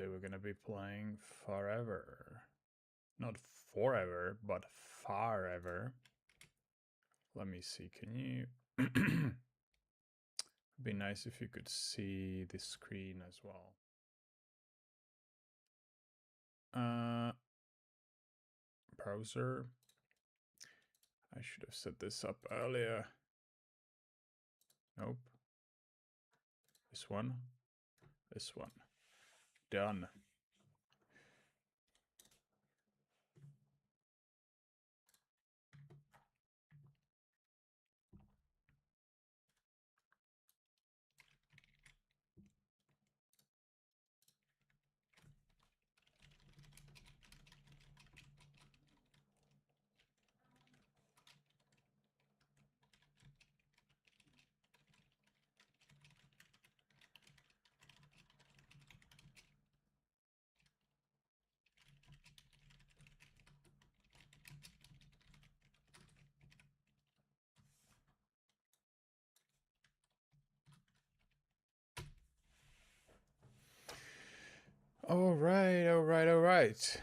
Today we're gonna be playing Farever. Not forever, but Farever. Let me see, can you... It'd be nice if you could see the screen as well. Browser. I should have set this up earlier. Nope. This one. This one. Done. All right.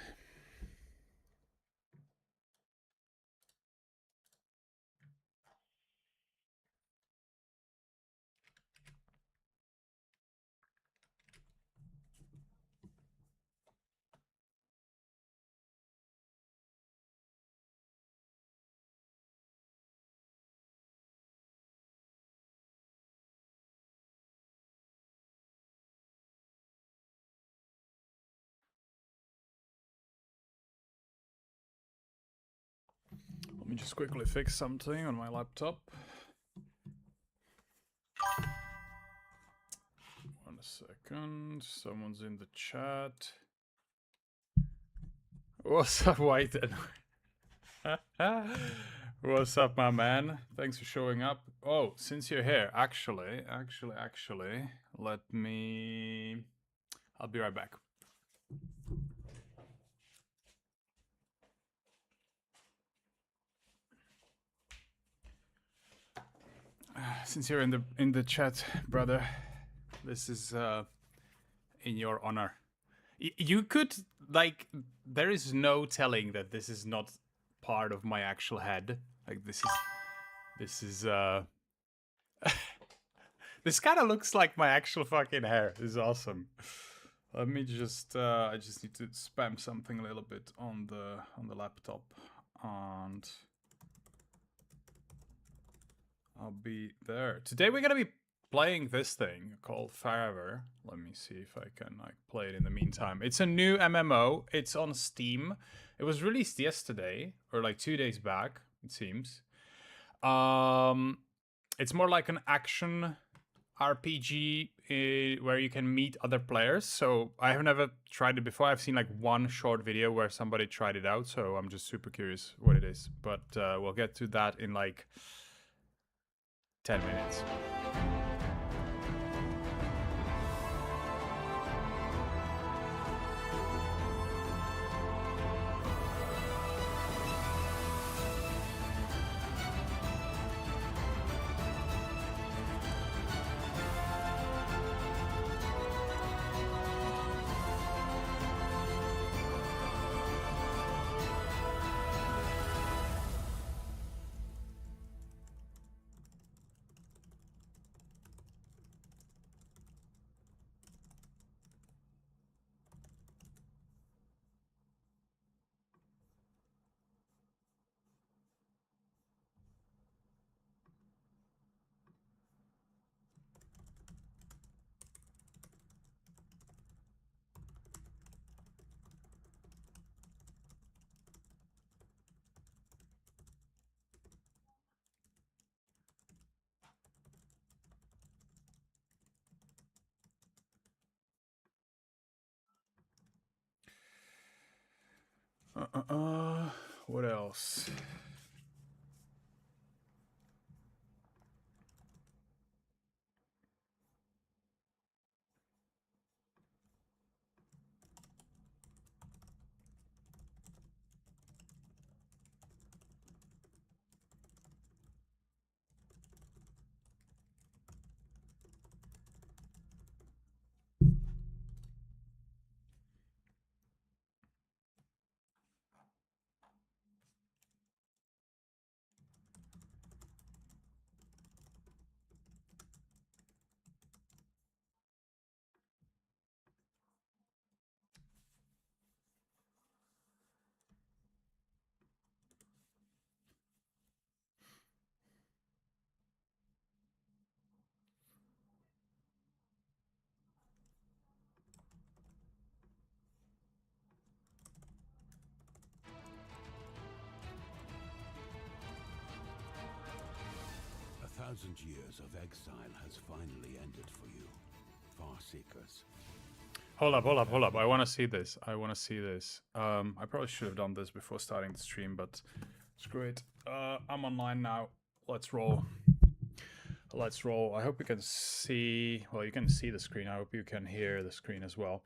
Let me just quickly fix something on my laptop. 1 second. Someone's in the chat. What's up, Whiten? What's up, my man? Thanks for showing up. Oh, since you're here, actually, let me... I'll be right back. Since you're in the chat, brother, this is in your honor. You could, like, there is no telling that this is not part of my actual head. Like, this is this kind of looks like my actual fucking hair. This is awesome. Let me just I just need to spam something a little bit on the laptop, and I'll be there. Today we're gonna be playing this thing called Farever. Let me see if I can like play it in the meantime. It's a new MMO. It's on Steam. It was released yesterday or like 2 days back, it seems. It's more like an action RPG where you can meet other players. So I have never tried it before. I've seen like one short video where somebody tried it out. So I'm just super curious what it is. But we'll get to that in like 10 minutes. What else? 1,000 years of exile has finally ended for you, far seekers. Hold up. I want to see this. I probably should have done this before starting the stream, but screw it. I'm online now. Let's roll. I hope you can see... Well, you can see the screen. I hope you can hear the screen as well.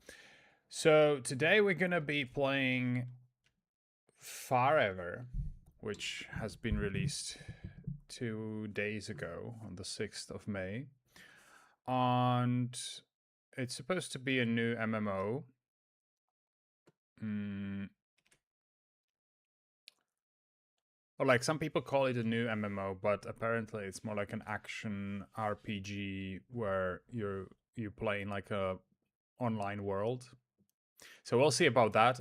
So today we're going to be playing Farever, which has been released 2 days ago on the 6th of May. And it's supposed to be a new MMO. Or like some people call it a new MMO, but apparently it's more like an action RPG where you play in like a online world. So we'll see about that.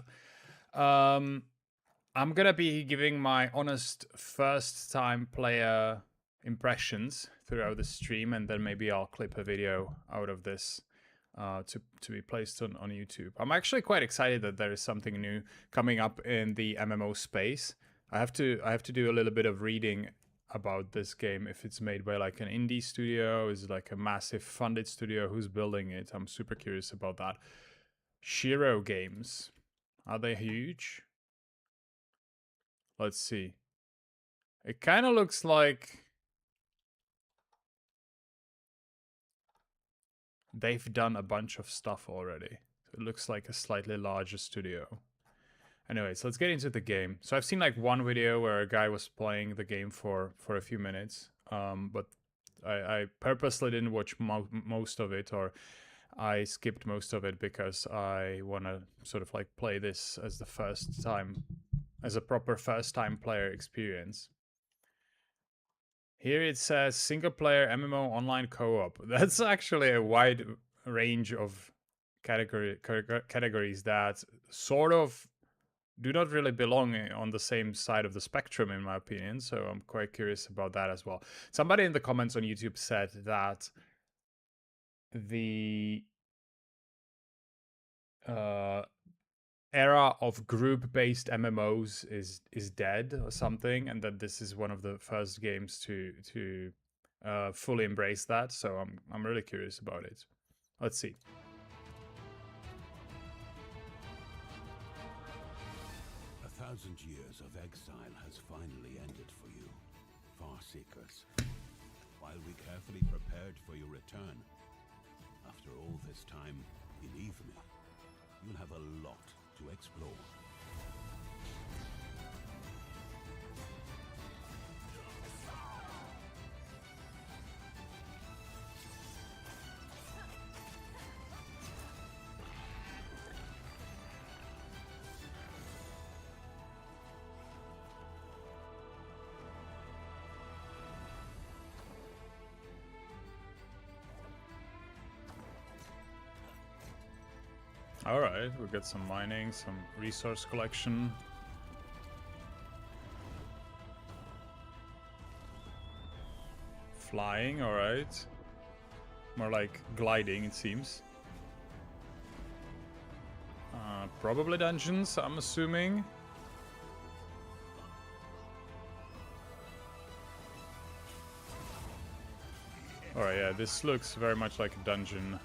I'm gonna be giving my honest first time player impressions throughout the stream, and then maybe I'll clip a video out of this to be placed on YouTube. I'm actually quite excited that there is something new coming up in the MMO space. I have to do a little bit of reading about this game. If it's made by like an indie studio, is it like a massive funded studio? Who's building it? I'm super curious about that. Shiro Games, are they huge? Let's see. It kind of looks like they've done a bunch of stuff already. It looks like a slightly larger studio. Anyways, let's get into the game. So I've seen like one video where a guy was playing the game for a few minutes, but I purposely didn't watch most of it, or I skipped most of it because I want to sort of like play this as the first time, as a proper first time player experience. Here it says single player MMO online co-op. That's actually a wide range of categories that sort of do not really belong on the same side of the spectrum, in my opinion. So I'm quite curious about that as well. Somebody in the comments on YouTube said that the era of group-based MMOs is dead or something, and that this is one of the first games to fully embrace that. So I'm really curious about it. Let's see. A 1,000 years of exile has finally ended for you, far seekers. While we carefully prepared for your return, after all this time, believe me, you'll have a lot to explore. All right, we got some mining, some resource collection. Flying, all right. More like gliding, it seems. Probably dungeons, I'm assuming. All right, yeah, this looks very much like a dungeon.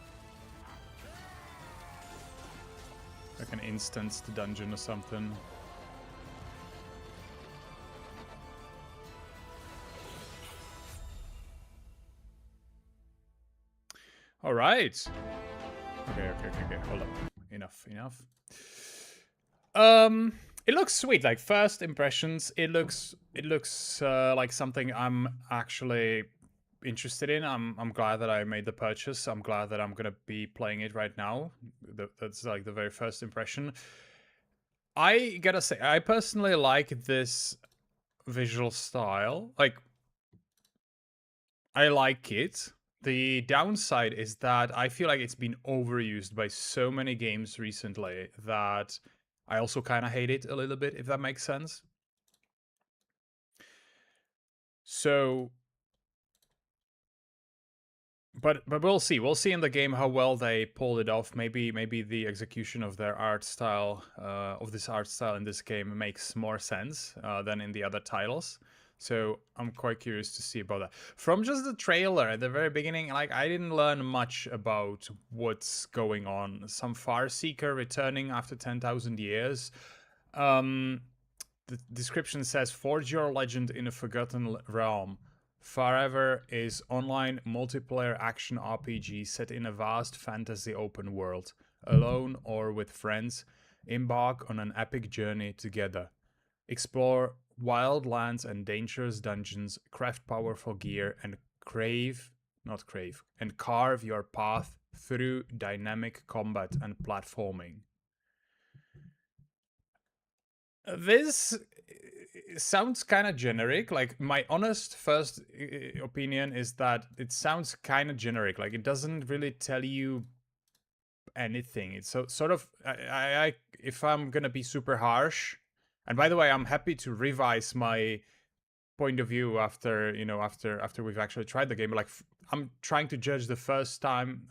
Like an instanced dungeon or something. All right. Okay. Hold up. Enough. It looks sweet. Like first impressions, it looks like something I'm actually interested in. I'm glad that I made the purchase. I'm glad that I'm gonna be playing it right now. That's like the very first impression. I gotta say, I personally like this visual style. Like, I like it. The downside is that I feel like it's been overused by so many games recently that I also kind of hate it a little bit, if that makes sense. So, but we'll see. We'll see in the game how well they pulled it off. Maybe the execution of their art style, of this art style in this game makes more sense than in the other titles. So I'm quite curious to see about that. From just the trailer at the very beginning, like I didn't learn much about what's going on. Some Far Seeker returning after 10,000 years. The description says, "Forge your legend in a forgotten realm. Farever is online multiplayer action RPG set in a vast fantasy open world. Alone or with friends, embark on an epic journey together. Explore wild lands and dangerous dungeons, craft powerful gear, and carve your path through dynamic combat and platforming." This sounds kind of generic. Like, my honest first opinion is that it sounds kind of generic. Like, it doesn't really tell you anything. It's sort of, if I'm gonna be super harsh, and by the way, I'm happy to revise my point of view after after we've actually tried the game. Like, I'm trying to judge the first time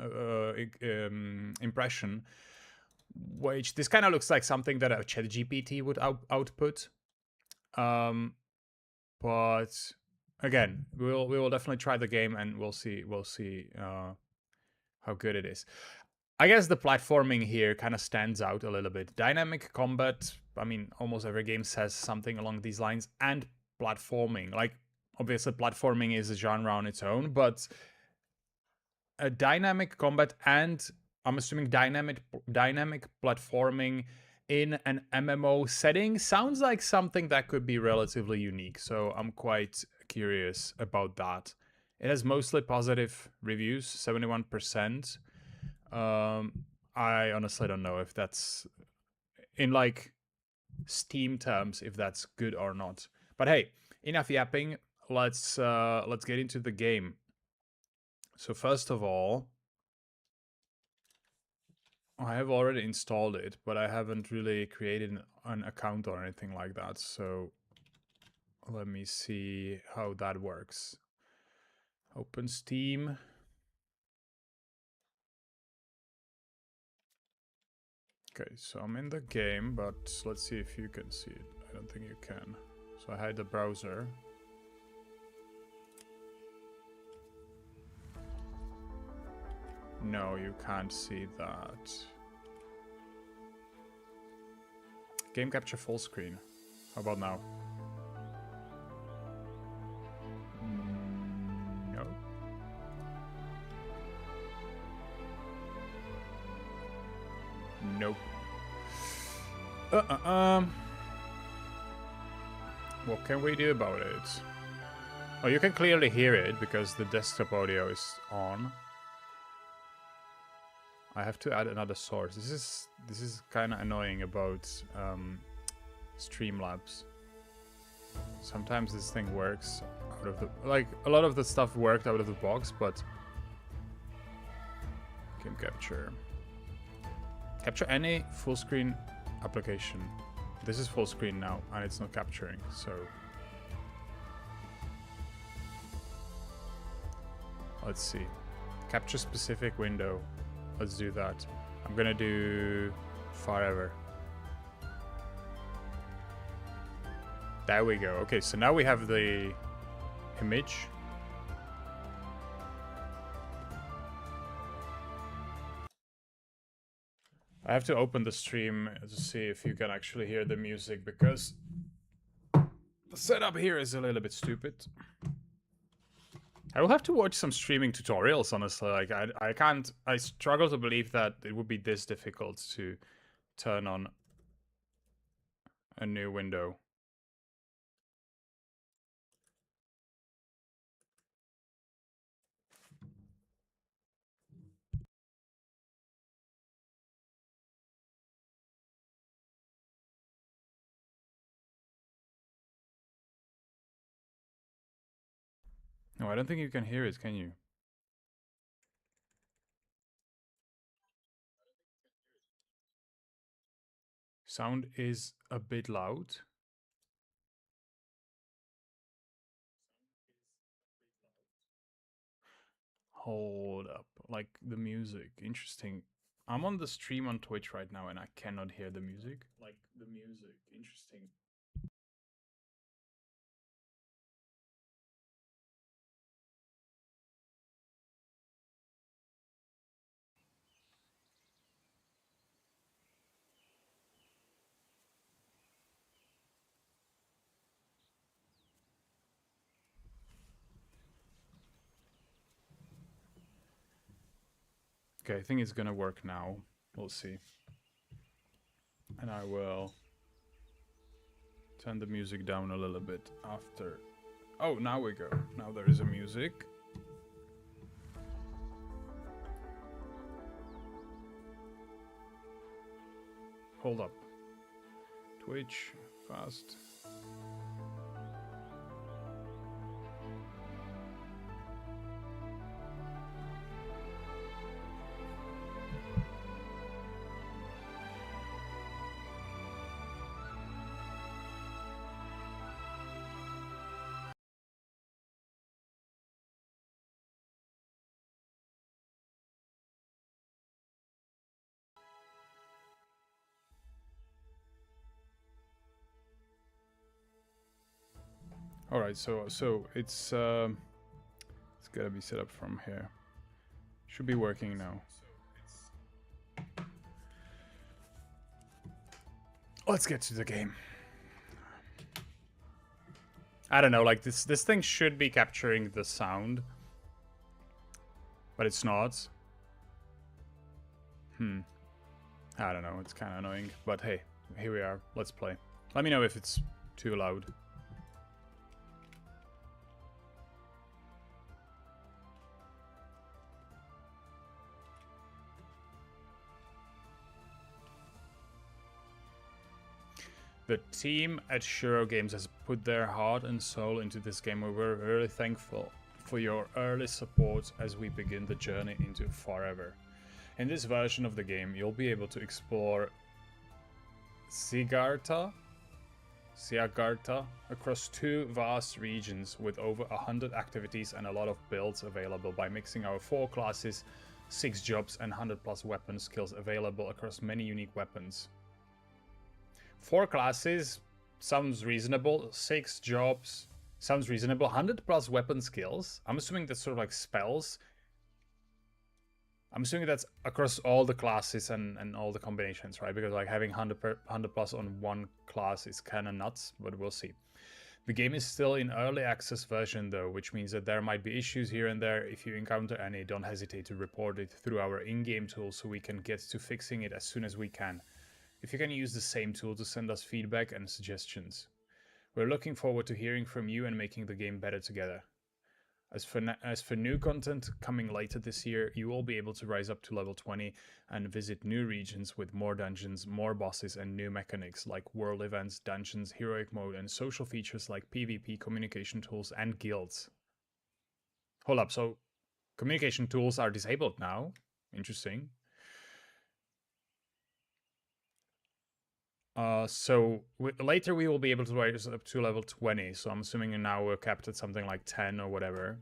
impression, which this kind of looks like something that a chat GPT would output. But again, we will definitely try the game and we'll see how good it is. I guess the platforming here kind of stands out a little bit. Dynamic combat, I mean, almost every game says something along these lines, and platforming. Like, obviously, platforming is a genre on its own, but a dynamic combat and I'm assuming dynamic platforming in an MMO setting sounds like something that could be relatively unique. So I'm quite curious about that. It has mostly positive reviews, 71%. I honestly don't know if that's in like Steam terms, if that's good or not. But hey, enough yapping. Let's get into the game. So first of all, I have already installed it, but I haven't really created an account or anything like that. So let me see how that works. Open Steam. Okay, so I'm in the game, but let's see if you can see it. I don't think you can. So I hide the browser. No, you can't see that. Game capture full screen. How about now? No. Nope. What can we do about it? Oh, you can clearly hear it because the desktop audio is on. I have to add another source. This is kind of annoying about Streamlabs. Sometimes this thing works out of the a lot of the stuff worked out of the box, but game capture any full screen application. This is full screen now, and it's not capturing. So let's see. Capture specific window. Let's do that. I'm gonna do Farever. There we go. Okay, so now we have the image. I have to open the stream to see if you can actually hear the music, because the setup here is a little bit stupid. I will have to watch some streaming tutorials, honestly. Like, I struggle to believe that it would be this difficult to turn on a new window. No, I don't think you can hear it, can you? Sound is a bit loud. Hold up. Like, the music. Interesting. I'm on the stream on Twitch right now and I cannot hear the music. Like, the music. Interesting. Okay, I think it's gonna work now. We'll see. And I will turn the music down a little bit after. Oh, now we go. Now there is a music. Hold up. Twitch, fast. All right, so it's gotta be set up from here. Should be working now. Let's get to the game. I don't know, like this thing should be capturing the sound, but it's not. I don't know, it's kind of annoying, but hey, here we are. Let's play. Let me know if it's too loud. The team at Shuro Games has put their heart and soul into this game, and we're really thankful for your early support as we begin the journey into Farever. In this version of the game, you'll be able to explore Siagarta across 2 vast regions with over 100 activities and a lot of builds available by mixing our 4 classes, 6 jobs and 100 plus weapon skills available across many unique weapons. 4 classes sounds reasonable, 6 jobs sounds reasonable, 100 plus weapon skills. I'm assuming that's sort of like spells. I'm assuming that's across all the classes and all the combinations, right? Because like having 100 plus on one class is kind of nuts, but we'll see. The game is still in early access version though, which means that there might be issues here and there. If you encounter any, don't hesitate to report it through our in-game tool so we can get to fixing it as soon as we can. If you can use the same tool to send us feedback and suggestions. We're looking forward to hearing from you and making the game better together. As for new content coming later this year, you will be able to rise up to level 20 and visit new regions with more dungeons, more bosses and new mechanics like world events, dungeons, heroic mode and social features like PvP, communication tools and guilds. Hold up, so communication tools are disabled now? Interesting. So later we will be able to rise up to level 20, so I'm assuming now we're capped at something like 10 or whatever.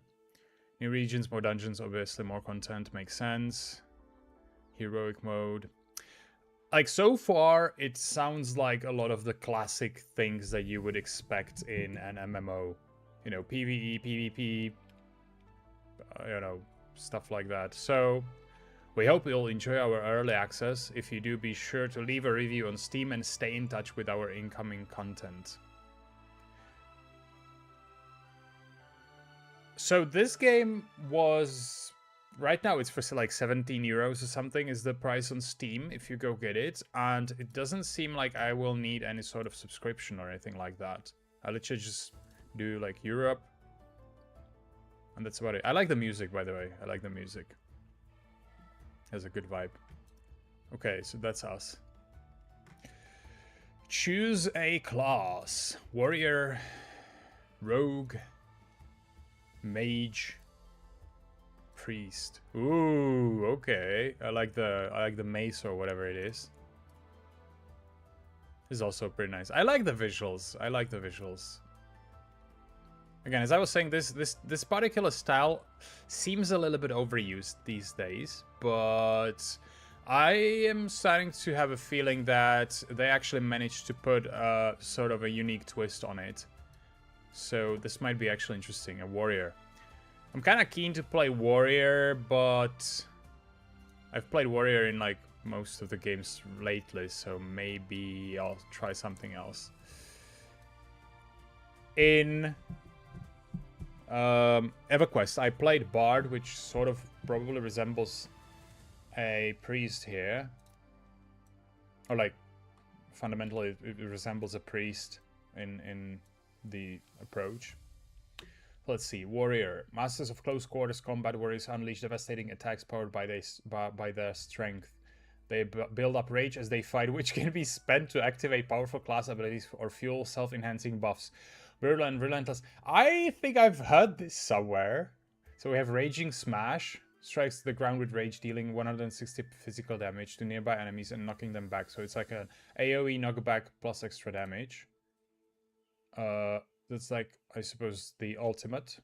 New regions, more dungeons, obviously more content, makes sense. Heroic mode. Like, so far, it sounds like a lot of the classic things that you would expect in an MMO. You know, PvE, PvP, you know, stuff like that. So we hope you'll enjoy our early access. If you do, be sure to leave a review on Steam and stay in touch with our incoming content. So this game was... Right now it's for like 17 euros or something is the price on Steam if you go get it. And it doesn't seem like I will need any sort of subscription or anything like that. I'll literally just do like Europe. And that's about it. I like the music, by the way. I like the music. Has a good vibe. Okay, so that's us. Choose a class. Warrior, rogue, mage, priest. Ooh, okay. I like the mace or whatever it is. This is also pretty nice. I like the visuals. I like the visuals. Again, as I was saying, this particular style seems a little bit overused these days, but I am starting to have a feeling that they actually managed to put a sort of a unique twist on it. So this might be actually interesting. A warrior. I'm kind of keen to play warrior, but I've played warrior in like most of the games lately, so maybe I'll try something else. In EverQuest, I played Bard, which sort of probably resembles a priest here. Or like, fundamentally, it resembles a priest in the approach. Let's see. Warrior. Masters of close quarters combat warriors unleash devastating attacks powered by their strength. They build up rage as they fight, which can be spent to activate powerful class abilities or fuel self-enhancing buffs. Virulent, relentless. I think I've heard this somewhere. So we have Raging Smash. Strikes the ground with rage, dealing 160 physical damage to nearby enemies and knocking them back. So it's like an AoE knockback plus extra damage. That's like, I suppose, the ultimate.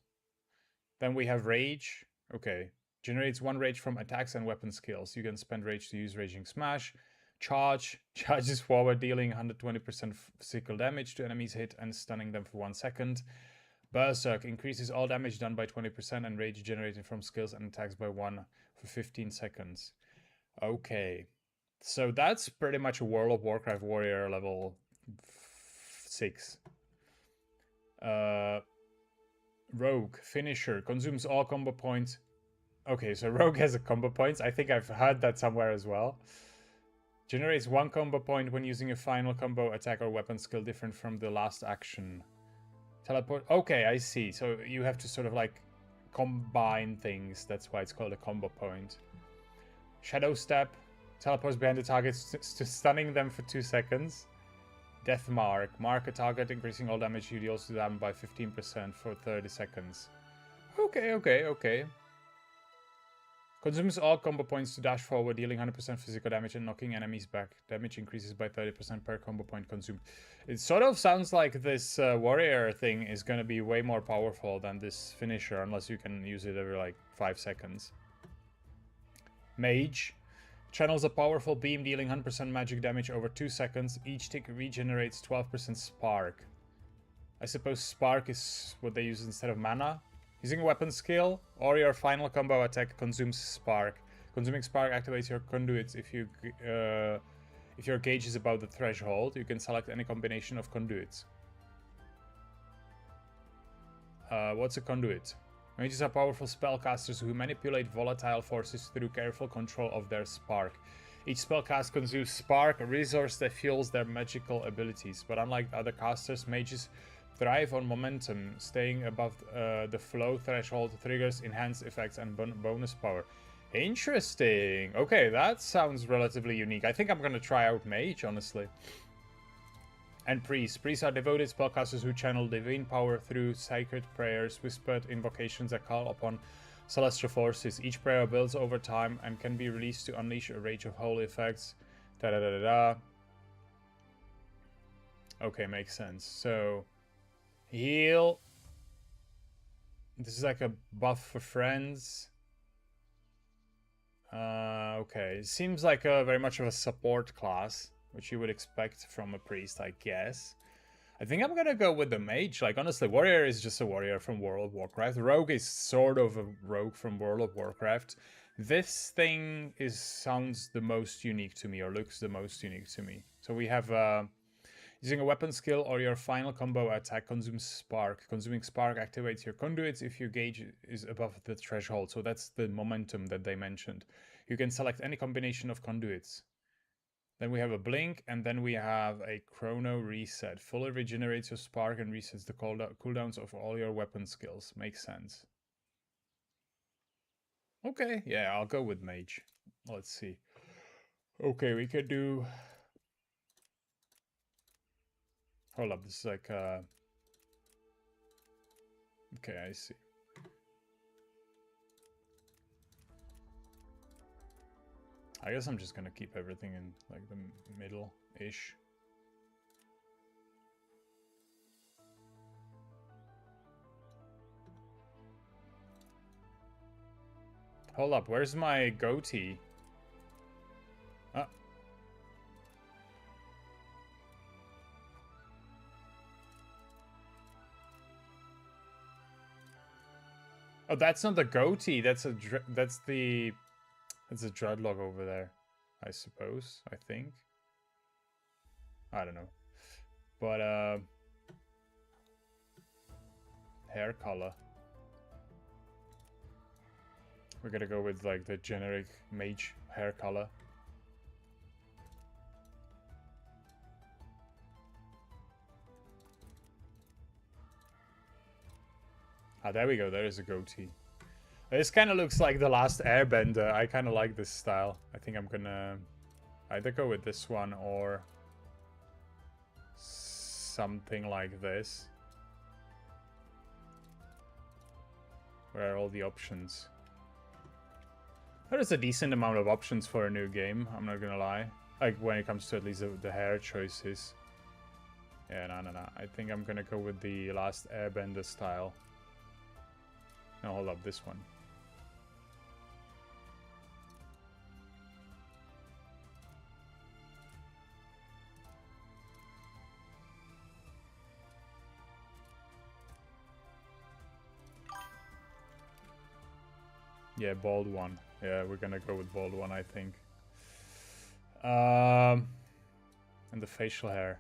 Then we have Rage. Okay. Generates 1 rage from attacks and weapon skills. You can spend rage to use Raging Smash. Charge. Charges forward, dealing 120% physical damage to enemies hit and stunning them for 1 second. Berserk. Increases all damage done by 20% and rage generated from skills and attacks by 1 for 15 seconds. Okay. So that's pretty much a World of Warcraft warrior level 6. Rogue. Finisher. Consumes all combo points. Okay, so Rogue has a combo points. I think I've heard that somewhere as well. Generates 1 combo point when using a final combo attack or weapon skill different from the last action. Teleport. Okay, I see. So you have to sort of like combine things. That's why it's called a combo point. Shadow Step. Teleports behind the target, stunning them for 2 seconds. Death Mark. Mark a target, increasing all damage you deal to them by 15% for 30 seconds. Okay. Consumes all combo points to dash forward, dealing 100% physical damage and knocking enemies back. Damage increases by 30% per combo point consumed. It sort of sounds like this warrior thing is going to be way more powerful than this finisher, unless you can use it every like 5 seconds. Mage. Channels a powerful beam, dealing 100% magic damage over 2 seconds. Each tick regenerates 12% spark. I suppose spark is what they use instead of mana. Using a weapon skill or your final combo attack consumes spark. Consuming spark activates your conduits if your gauge is above the threshold. You can select any combination of conduits. What's a conduit? Mages are powerful spellcasters who manipulate volatile forces through careful control of their spark. Each spellcast consumes spark, a resource that fuels their magical abilities. But unlike other casters, mages thrive on momentum. Staying above the flow threshold triggers enhanced effects and bonus power. Interesting. Okay, that sounds relatively unique. I think I'm gonna try out Mage, honestly. And Priests. Priests are devoted spellcasters who channel divine power through sacred prayers, whispered invocations that call upon celestial forces. Each prayer builds over time and can be released to unleash a range of holy effects. Okay, makes sense. So, heal. This is like a buff for friends. Okay, it seems like very much of a support class, which you would expect from a priest, I guess. I think I'm gonna go with the mage. Like, honestly, warrior is just a warrior from World of Warcraft. Rogue is sort of a rogue from World of Warcraft. This thing sounds the most unique to me, or looks the most unique to me. So we have using a weapon skill or your final combo attack consumes spark. Consuming spark activates your conduits if your gauge is above the threshold. So that's the momentum that they mentioned. You can select any combination of conduits. Then we have a blink, and then we have a chrono reset. Fully regenerates your spark and resets the cooldowns of all your weapon skills. Makes sense. Okay, yeah, I'll go with mage. Let's see. Okay, we could do... Hold up, this is like... Okay, I see. I guess I'm just gonna keep everything in like the middle-ish. Hold up, where's my goatee? Oh, that's not the goatee. That's a dreadlock over there, I suppose. I think. I don't know, but hair color. We're gonna go with like the generic mage hair color. Ah, there we go. There is a goatee. This kind of looks like the last Airbender. I kind of like this style. I think I'm gonna either go with this one or something like this. Where are all the options? There is a decent amount of options for a new game, I'm not gonna lie. Like, when it comes to at least the hair choices. Yeah, no. I think I'm gonna go with the last Airbender style. No, hold up, this one. Yeah, bald one. Yeah, we're gonna go with bald one, I think. And the facial hair.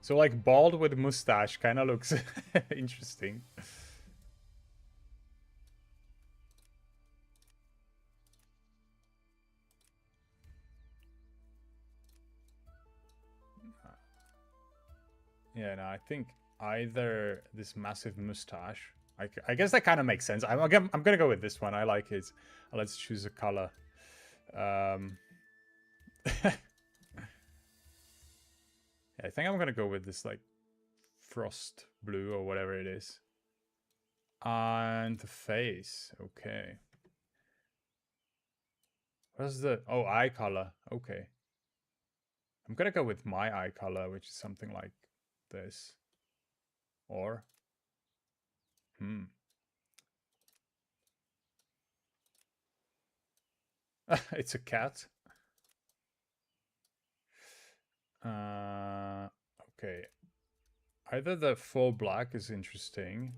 So like bald with mustache kind of looks interesting. Yeah, no, I think either this massive mustache. I guess that kind of makes sense. I'm gonna go with this one. I like it. Let's choose a color. Yeah, I think I'm gonna go with this like frost blue or whatever it is. And the face. Okay. What's the eye color? Okay. I'm gonna go with my eye color, which is something like this. Or it's a cat. Okay. Either the full black is interesting.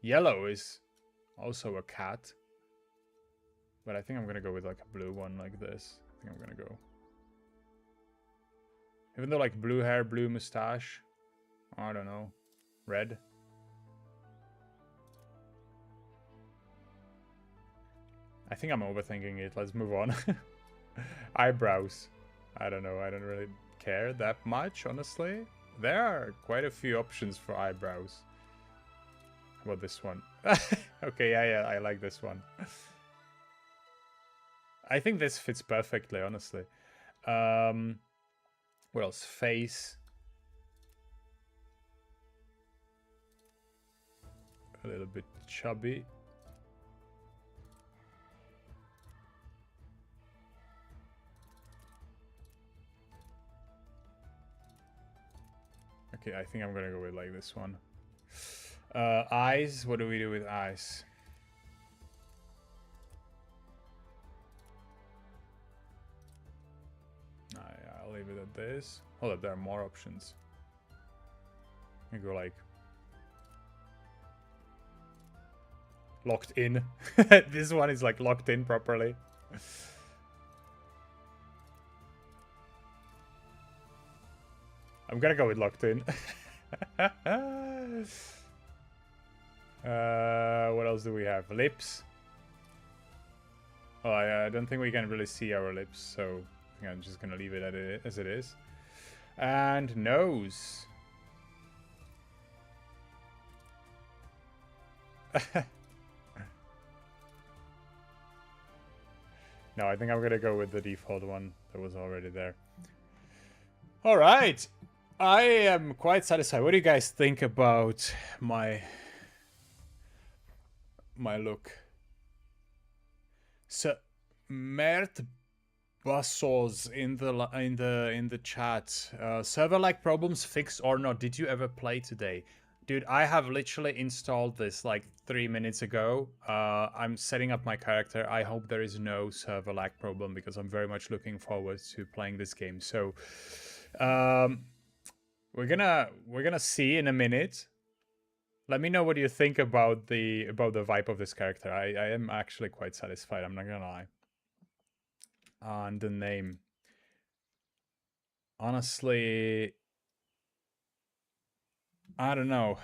Yellow is also a cat. But I think I'm gonna go with like a blue one like this. I think I'm gonna go. Even though like blue hair, blue mustache. I don't know. Red. I think I'm overthinking it. Let's move on. Eyebrows. I don't know. I don't really care that much, honestly. There are quite a few options for eyebrows. How about this one? Okay, yeah, I like this one. I think this fits perfectly, honestly. What else? Face. A little bit chubby. Okay, I think I'm gonna go with like this one. Eyes. What do we do with eyes? I'll leave it at this. Hold up, there are more options. You go like locked in. This one is like locked in properly. I'm gonna go with locked in. What else do we have? Lips. Oh, I don't think we can really see our lips, so I think I'm just gonna leave it as it is. And nose. No, I think I'm gonna go with the default one that was already there. All right, I am quite satisfied. What do you guys think about my look? So, Mert Bassos in the chat. Server-like problems fixed or not? Did you ever play today? Dude, I have literally installed this like 3 minutes ago. I'm setting up my character. I hope there is no server lag problem because I'm very much looking forward to playing this game. So, we're gonna see in a minute. Let me know what you think about the vibe of this character. I am actually quite satisfied. I'm not gonna lie. And the name. Honestly, I don't know.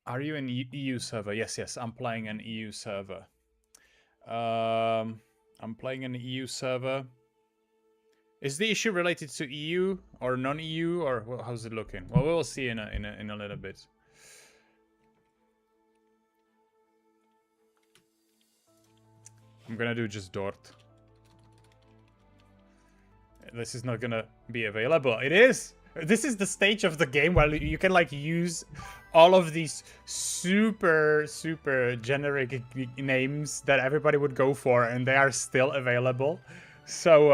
Are you an EU server? Yes, yes, I'm playing an EU server. I'm playing an EU server. Is the issue related to EU or non-EU, or how's it looking? Well, we'll see in a little bit. I'm gonna do just Dort. This is not gonna be available. It is! This is the stage of the game where you can like use all of these super generic names that everybody would go for, and they are still available. So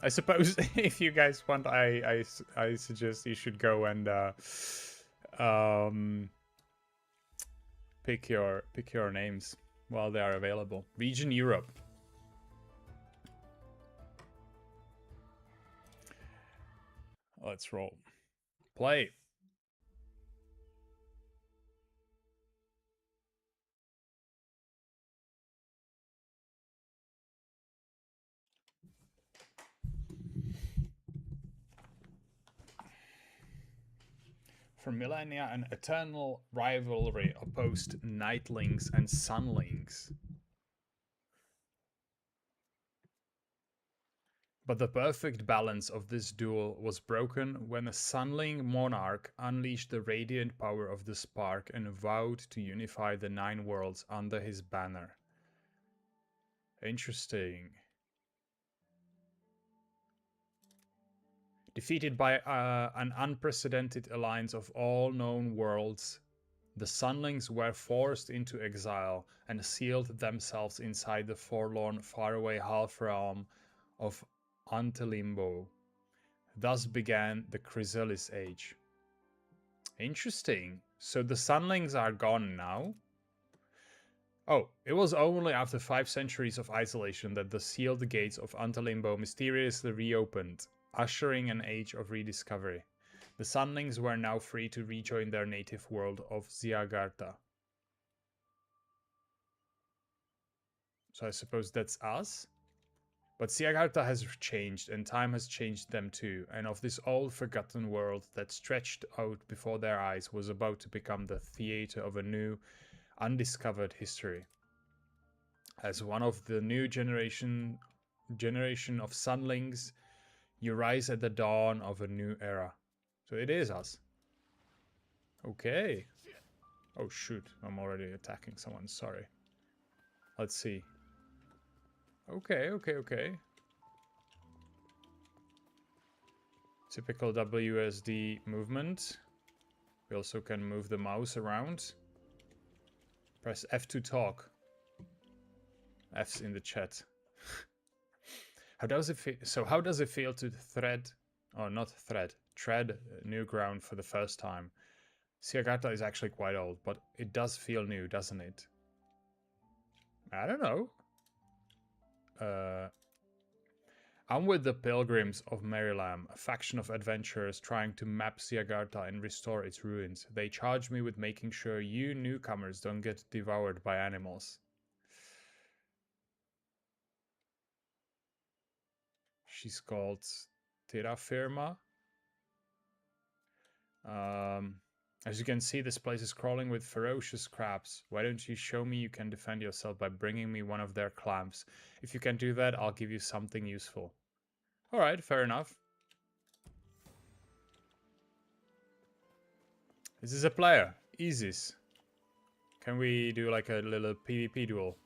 I suppose if you guys want, I suggest you should go and pick your names while they are available. Region Europe. Let's roll. Play. For millennia, an eternal rivalry opposed Nightlings and Sunlings. But the perfect balance of this duel was broken when a Sunling monarch unleashed the radiant power of the spark and vowed to unify the 9 worlds under his banner. Interesting. Defeated by an unprecedented alliance of all known worlds, the Sunlings were forced into exile and sealed themselves inside the forlorn, faraway half-realm of Antelimbo. Thus began the Chrysalis Age. Interesting. So the Sunlings are gone now? Oh, it was only after 5 centuries of isolation that the sealed gates of Antelimbo mysteriously reopened, ushering an age of rediscovery. The Sunlings were now free to rejoin their native world of Ziagarta. So I suppose that's us? But Ziagarta has changed, and time has changed them too, and of this old forgotten world that stretched out before their eyes was about to become the theater of a new, undiscovered history. As one of the new generation of Sunlings, you rise at the dawn of a new era. So it is us. Okay. Oh shoot, I'm already attacking someone, sorry. Let's see. Okay. Typical WSD movement. We also can move the mouse around. Press F to talk. F's in the chat. How does it feel? So how does it feel to tread new ground for the first time? Ziagarta is actually quite old, but it does feel new, doesn't it? I don't know. I'm with the Pilgrims of Marylam, a faction of adventurers trying to map Ziagarta and restore its ruins. They charge me with making sure you newcomers don't get devoured by animals. She's called Terra Firma. As you can see, this place is crawling with ferocious crabs. Why don't you show me you can defend yourself by bringing me one of their clams? If you can do that, I'll give you something useful. Alright, fair enough. This is a player. Isis. Can we do like a little PvP duel?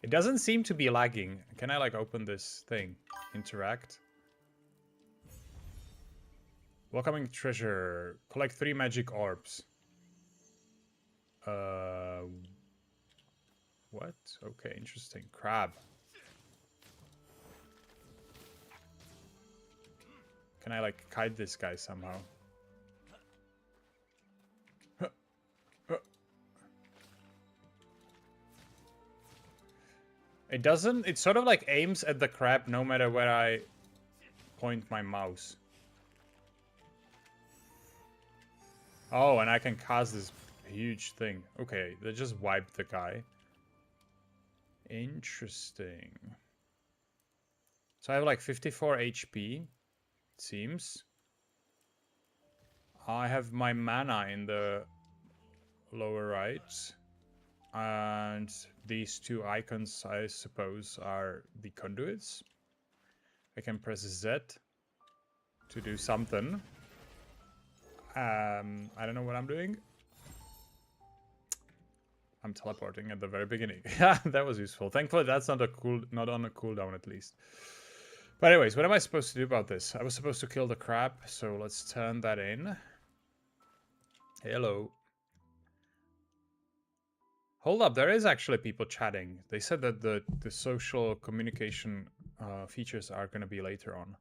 It doesn't seem to be lagging. Can I like open this thing? Interact. Welcoming treasure. Collect 3 magic orbs. What? Okay, interesting. Crab. Can I like kite this guy somehow? It doesn't, it sort of like aims at the crab no matter where I point my mouse. Oh, and I can cast this huge thing. Okay, they just wiped the guy. Interesting. So I have like 54 HP, it seems. I have my mana in the lower right. And these two icons, I suppose, are the conduits. I can press Z to do something. I don't know what I'm doing. I'm teleporting at the very beginning. That was useful. Thankfully, that's not on a cooldown at least. But anyways, what am I supposed to do about this? I was supposed to kill the crab, so let's turn that in. Hello. Hold up, there is actually people chatting. They said that the social communication features are going to be later on.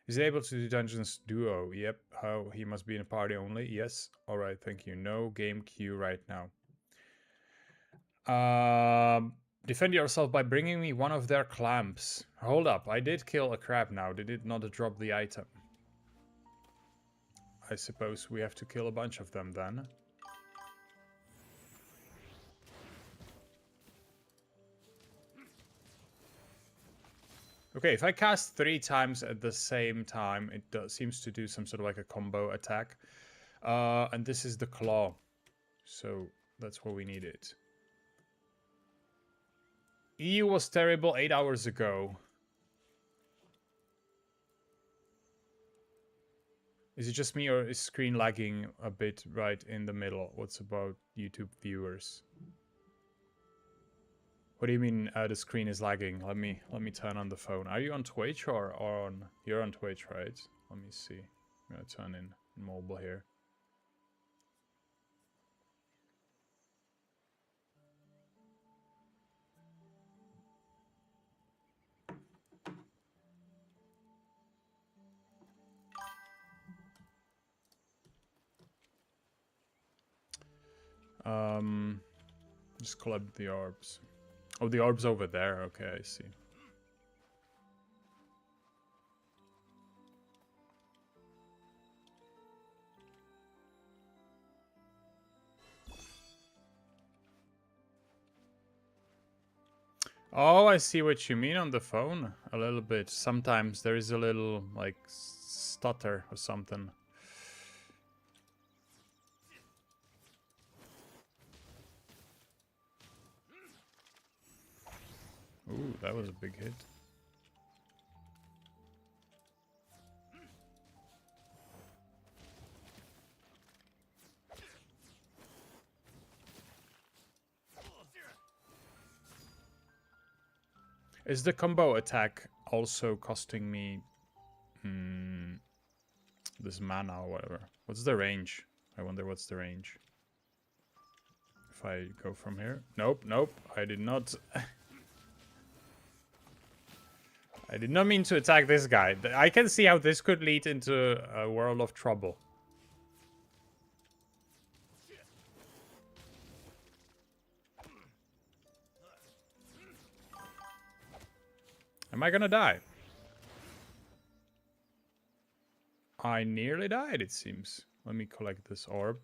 Is he able to do Dungeons Duo? Yep. Oh, he must be in a party only? Yes. Alright, thank you. No game queue right now. Defend yourself by bringing me one of their clamps. Hold up, I did kill a crab now. Did it not drop the item? I suppose we have to kill a bunch of them then. Okay, if I cast 3 times at the same time, it seems to do some sort of like a combo attack. And this is the claw. So that's what we needed. EU was terrible 8 hours ago. Is it just me or is screen lagging a bit right in the middle? What's about YouTube viewers? What do you mean the screen is lagging? Let me turn on the phone. Are you on Twitch or on... You're on Twitch, right? Let me see. I'm gonna turn in mobile here. Just collect the orbs. Oh, the orb's over there. Okay, I see. Oh, I see what you mean on the phone. A little bit. Sometimes there is a little, like, stutter or something. Ooh, that was a big hit. Is the combo attack also costing me this mana or whatever? What's the range? I wonder what's the range. If I go from here. Nope, nope. I did not... I did not mean to attack this guy. I can see how this could lead into a world of trouble. Am I gonna die? I nearly died, it seems. Let me collect this orb.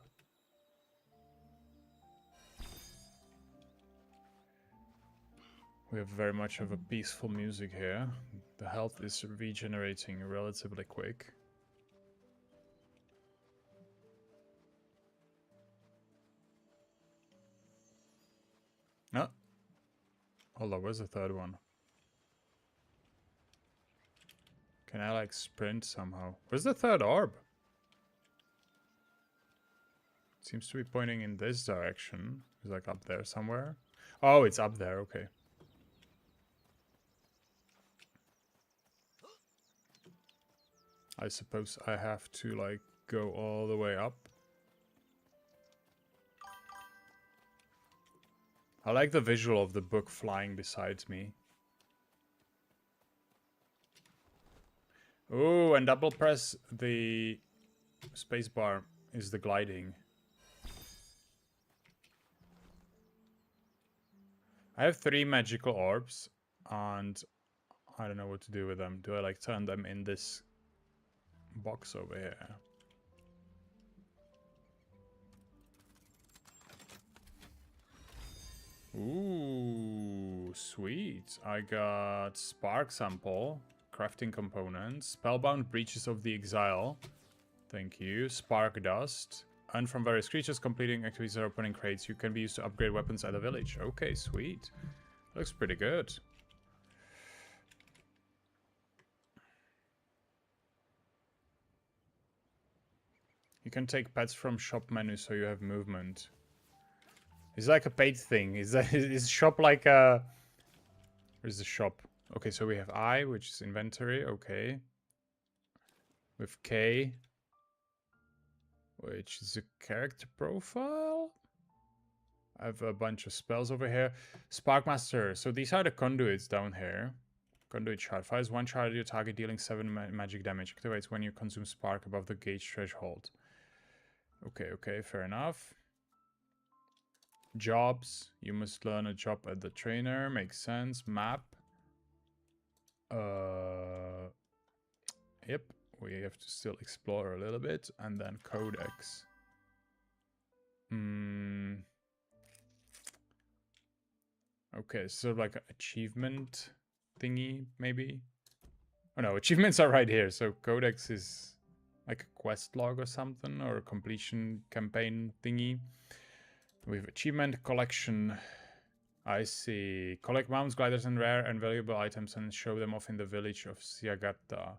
We have very much of a peaceful music here. The health is regenerating relatively quick. No. Hold on, where's the third one? Can I like sprint somehow? Where's the third orb? It seems to be pointing in this direction. It's like up there somewhere. Oh, it's up there, okay. I suppose I have to like go all the way up. I like the visual of the book flying beside me. Oh, and double press the spacebar is the gliding. I have 3 magical orbs, and I don't know what to do with them. Do I like turn them in this box over here? Ooh, sweet. I got Spark Sample, crafting components, Spellbound Breaches of the Exile. Thank you. Spark Dust. And from various creatures completing activities or opening crates, you can be used to upgrade weapons at a village. Okay, sweet. Looks pretty good. You can take pets from shop menu so you have movement. It's like a paid thing. Is shop like a... Where's the shop? Okay, so we have I, which is inventory. Okay. With K, which is a character profile. I have a bunch of spells over here. Sparkmaster. So these are the conduits down here. Conduit shard. Fires one shard at your target, dealing 7 magic damage. Activates when you consume spark above the gauge threshold. Okay, fair enough. Jobs. You must learn a job at the trainer. Makes sense. Map. Yep. We have to still explore a little bit. And then codex. Okay, so like an achievement thingy, maybe? Oh no, achievements are right here. So codex is like a quest log or something, or a completion campaign thingy. We have achievement collection. I see. Collect mounts, gliders, and rare and valuable items and show them off in the village of Siagata.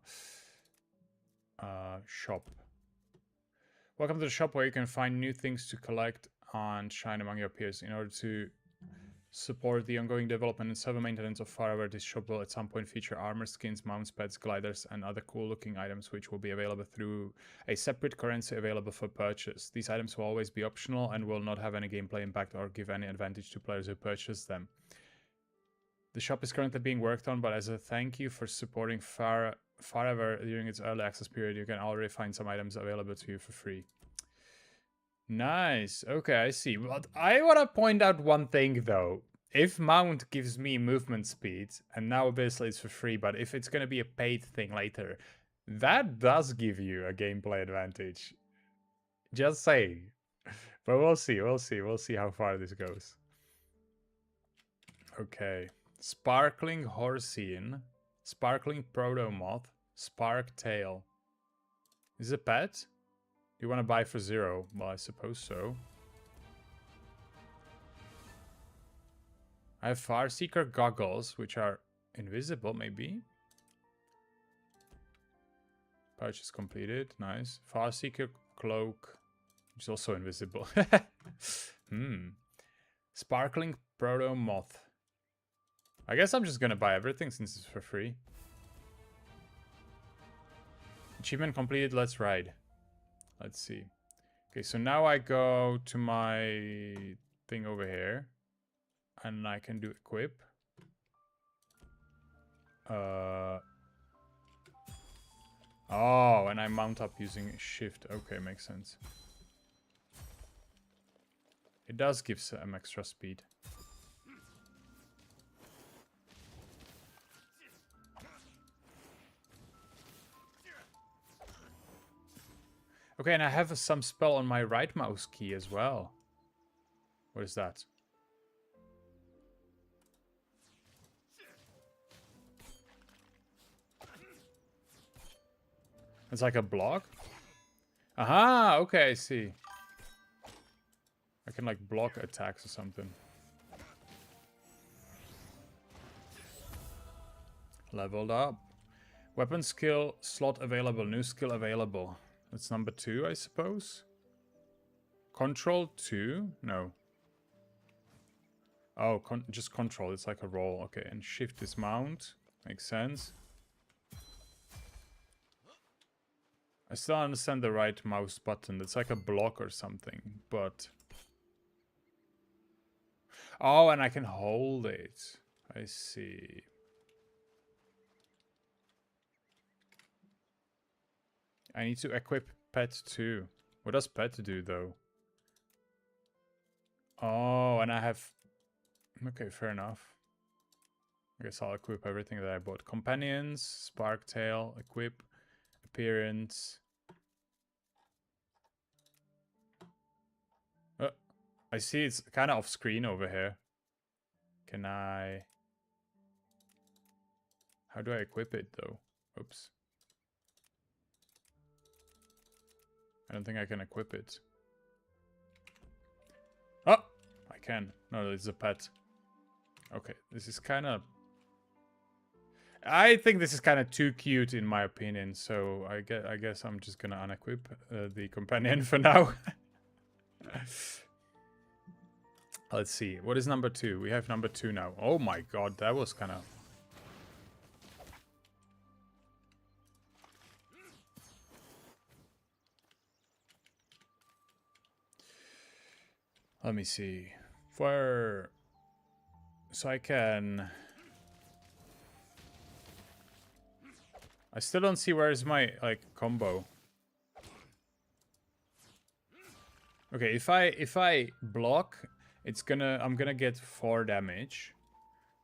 Shop. Welcome to the shop where you can find new things to collect and shine among your peers. In order to support the ongoing development and server maintenance of Farever, this shop will at some point feature armor, skins, mounts, pets, gliders, and other cool looking items which will be available through a separate currency available for purchase. These items will always be optional and will not have any gameplay impact or give any advantage to players who purchase them. The shop is currently being worked on, but as a thank you for supporting Farever during its early access period, you can already find some items available to you for free. Nice. Okay, I see. But I want to point out one thing, though. If mount gives me movement speed, and now obviously it's for free, but if it's going to be a paid thing later, that does give you a gameplay advantage. Just saying. But we'll see. We'll see how far this goes. Okay. Sparkling Horsean. Sparkling Protomoth. Spark Tail. Is it a pet? You want to buy for 0? Well, I suppose so. I have Farseeker goggles, which are invisible, maybe. Purchase completed. Nice. Farseeker cloak, which is also invisible. Sparkling Proto Moth. I guess I'm just gonna buy everything since it's for free. Achievement completed. Let's ride. Let's see. Okay, so now I go to my thing over here. And I can do equip. Oh, and I mount up using shift. Okay, makes sense. It does give some extra speed. Okay, and I have some spell on my right mouse key as well. What is that? It's like a block? Aha! Okay, I see. I can like block attacks or something. Leveled up. Weapon skill slot available. New skill available. That's number 2, I suppose. Control 2? No. Oh, just control. It's like a roll. Okay, and shift is mount. Makes sense. I still don't understand the right mouse button. It's like a block or something, but... Oh, and I can hold it. I see. I need to equip pet too. What does pet do though? Oh, and I have... Okay, fair enough. I guess I'll equip everything that I bought. Companions, Spark Tail, equip, appearance. I see it's kind of off screen over here. Can I... How do I equip it though? Oops. I don't think I can equip it. Oh! I can. No, it's a pet. Okay, this is kind of... I think this is kind of too cute in my opinion, so I guess I'm just gonna unequip the companion for now. Let's see. What is number 2? We have number 2 now. Oh my god, that was kind of... Let me see. So I can... I still don't see where's my, like, combo. Okay, if I block, I'm gonna get 4 damage.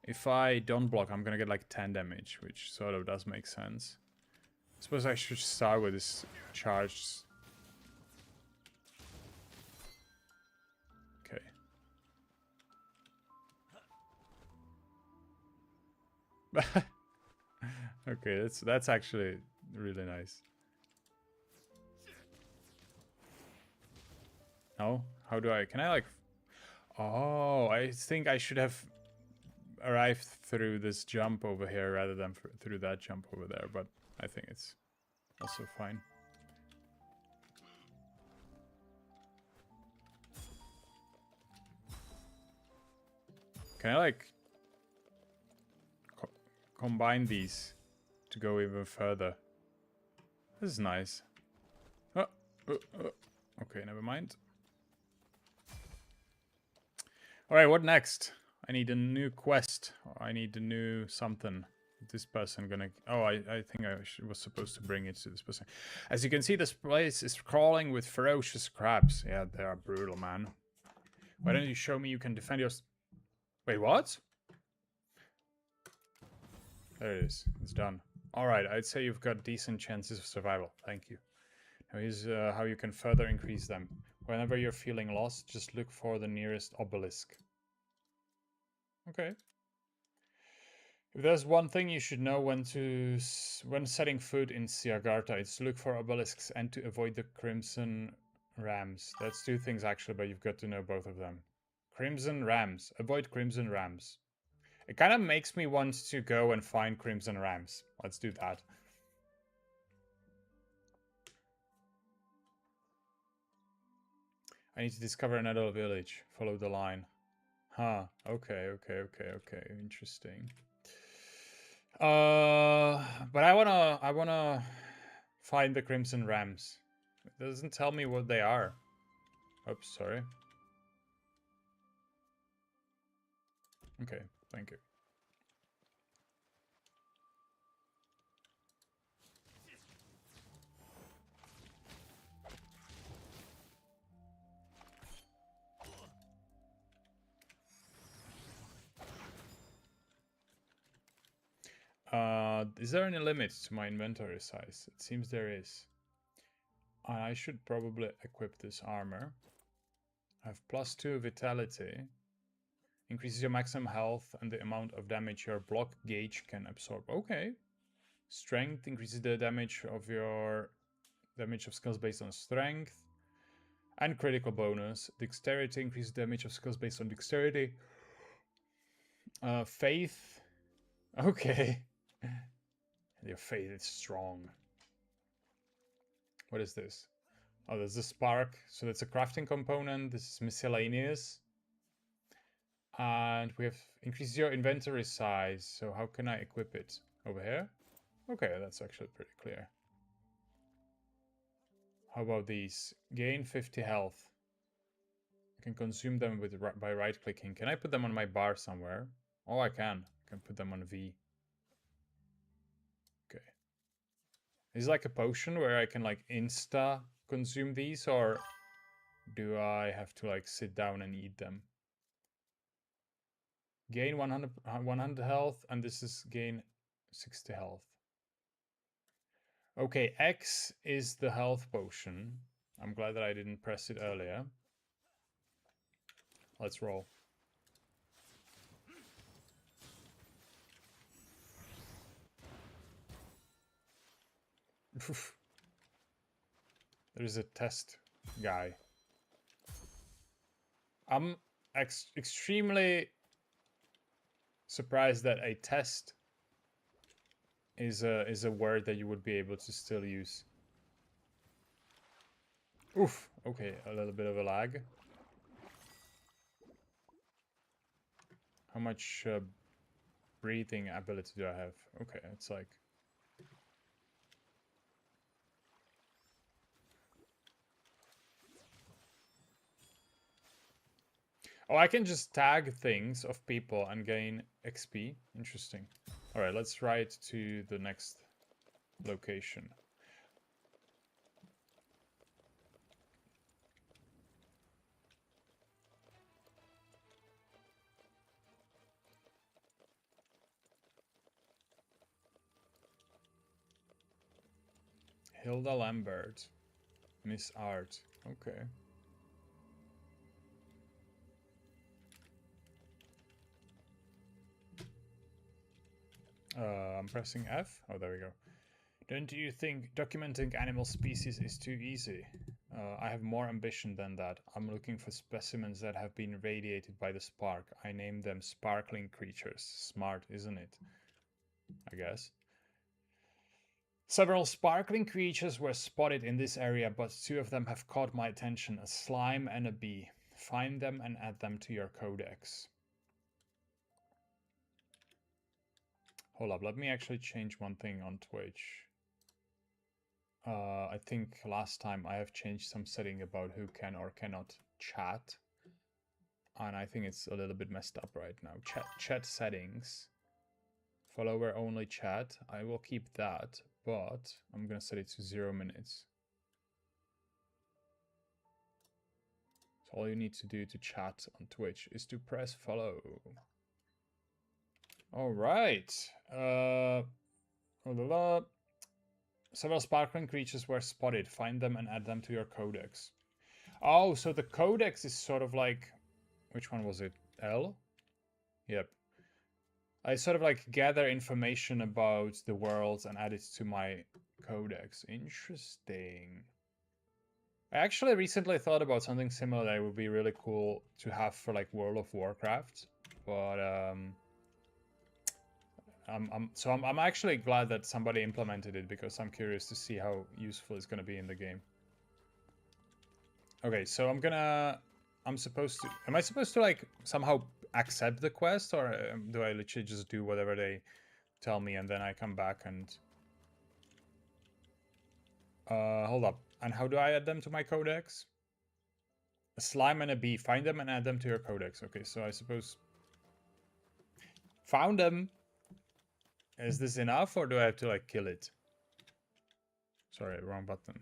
If I don't block, I'm gonna get like 10 damage, which sort of does make sense. I suppose I should start with this charge. Okay. Okay, that's actually really nice. No? How do I... Can I like... Oh, I think I should have arrived through this jump over here rather than through that jump over there, but I think it's also fine. Can I like combine these to go even further? This is nice. Okay, never mind. Alright, what next? I need a new quest. I need a new something. This person gonna... Oh, I think I was supposed to bring it to this person. As you can see, this place is crawling with ferocious crabs. Yeah, they are brutal, man. Why don't you show me you can defend your... Wait, what? There it is. It's done. Alright, I'd say you've got decent chances of survival. Thank you. Now here's how you can further increase them. Whenever you're feeling lost, just look for the nearest obelisk. Okay. If there's one thing you should know when setting foot in Siagarta, it's to look for obelisks and to avoid the crimson rams. That's 2 things actually, but you've got to know both of them. Crimson rams. Avoid crimson rams. It kind of makes me want to go and find crimson rams. Let's do that. I need to discover another village. Follow the line. Huh. Okay. Interesting. But I wanna find the Crimson Rams. It doesn't tell me what they are. Oops, sorry. Okay, thank you. Is there any limit to my inventory size? It seems there is. I should probably equip this armor. I have +2 vitality. Increases your maximum health and the amount of damage your block gauge can absorb. Okay. Strength increases the damage of skills based on strength. And critical bonus. Dexterity increases damage of skills based on dexterity. Faith. Okay. Your faith is strong. What is this? Oh, there's a spark. So that's a crafting component. This is miscellaneous. And we have increased your inventory size. So how can I equip it? Over here? Okay, that's actually pretty clear. How about these? Gain 50 health. I can consume them by right-clicking. Can I put them on my bar somewhere? Oh, I can. I can put them on V. Okay. Is it like a potion where I can like insta consume these, or do I have to like sit down and eat them? Gain 100 health, and this is gain 60 health. Okay, X is the health potion. I'm glad that I didn't press it earlier. Let's roll. There is a test guy. I'm extremely surprised that a test is a word that you would be able to still use. Oof. Okay, a little bit of a lag. How much breathing ability do I have? Okay, it's like... Oh, I can just tag things of people and gain XP. Interesting. Alright, let's ride to the next location. Hilda Lambert. Miss Art. Okay. I'm pressing F. Oh, there we go. Don't you think documenting animal species is too easy? I have more ambition than that. I'm looking for specimens that have been radiated by the spark. I name them sparkling creatures. Smart, isn't it? I guess. Several sparkling creatures were spotted in this area, but two of them have caught my attention, a slime and a bee. Find them and add them to your codex. Hold up, let me actually change one thing on Twitch. I think last time I have changed some setting about who can or cannot chat. And I think it's a little bit messed up right now. Chat settings. Follower only chat. I will keep that, but I'm gonna set it to 0 minutes. So all you need to do to chat on Twitch is to press follow. All right. Several sparkling creatures were spotted. Find them and add them to your codex. Oh, so the codex is sort of like... Which one was it? L? Yep. I sort of like gather information about the worlds and add it to my codex. Interesting. I actually recently thought about something similar that would be really cool to have for like World of Warcraft. But I'm actually glad that somebody implemented it because I'm curious to see how useful it's going to be in the game. Okay, so am I supposed to like somehow accept the quest, or do I literally just do whatever they tell me and then I come back and... hold up. And how do I add them to my codex? A slime and a bee. Find them and add them to your codex. Okay, so I suppose... Found them! Is this enough, or do I have to like kill it? Sorry, wrong button.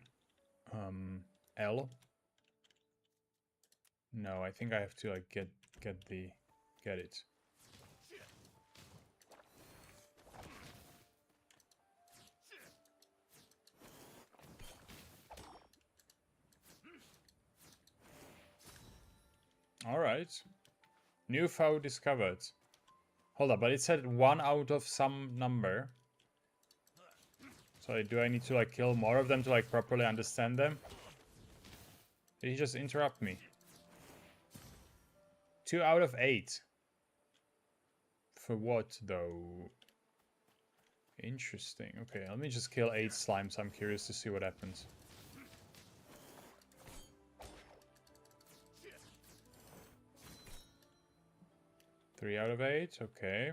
L? No, I think I have to like get it. Alright. New foe discovered. Hold up, but it said 1 out of some number. So do I need to like kill more of them to like properly understand them? Did he just interrupt me? 2 out of 8. For what though? Interesting. Okay, let me just kill 8 slimes. I'm curious to see what happens. Three out of 8. Okay.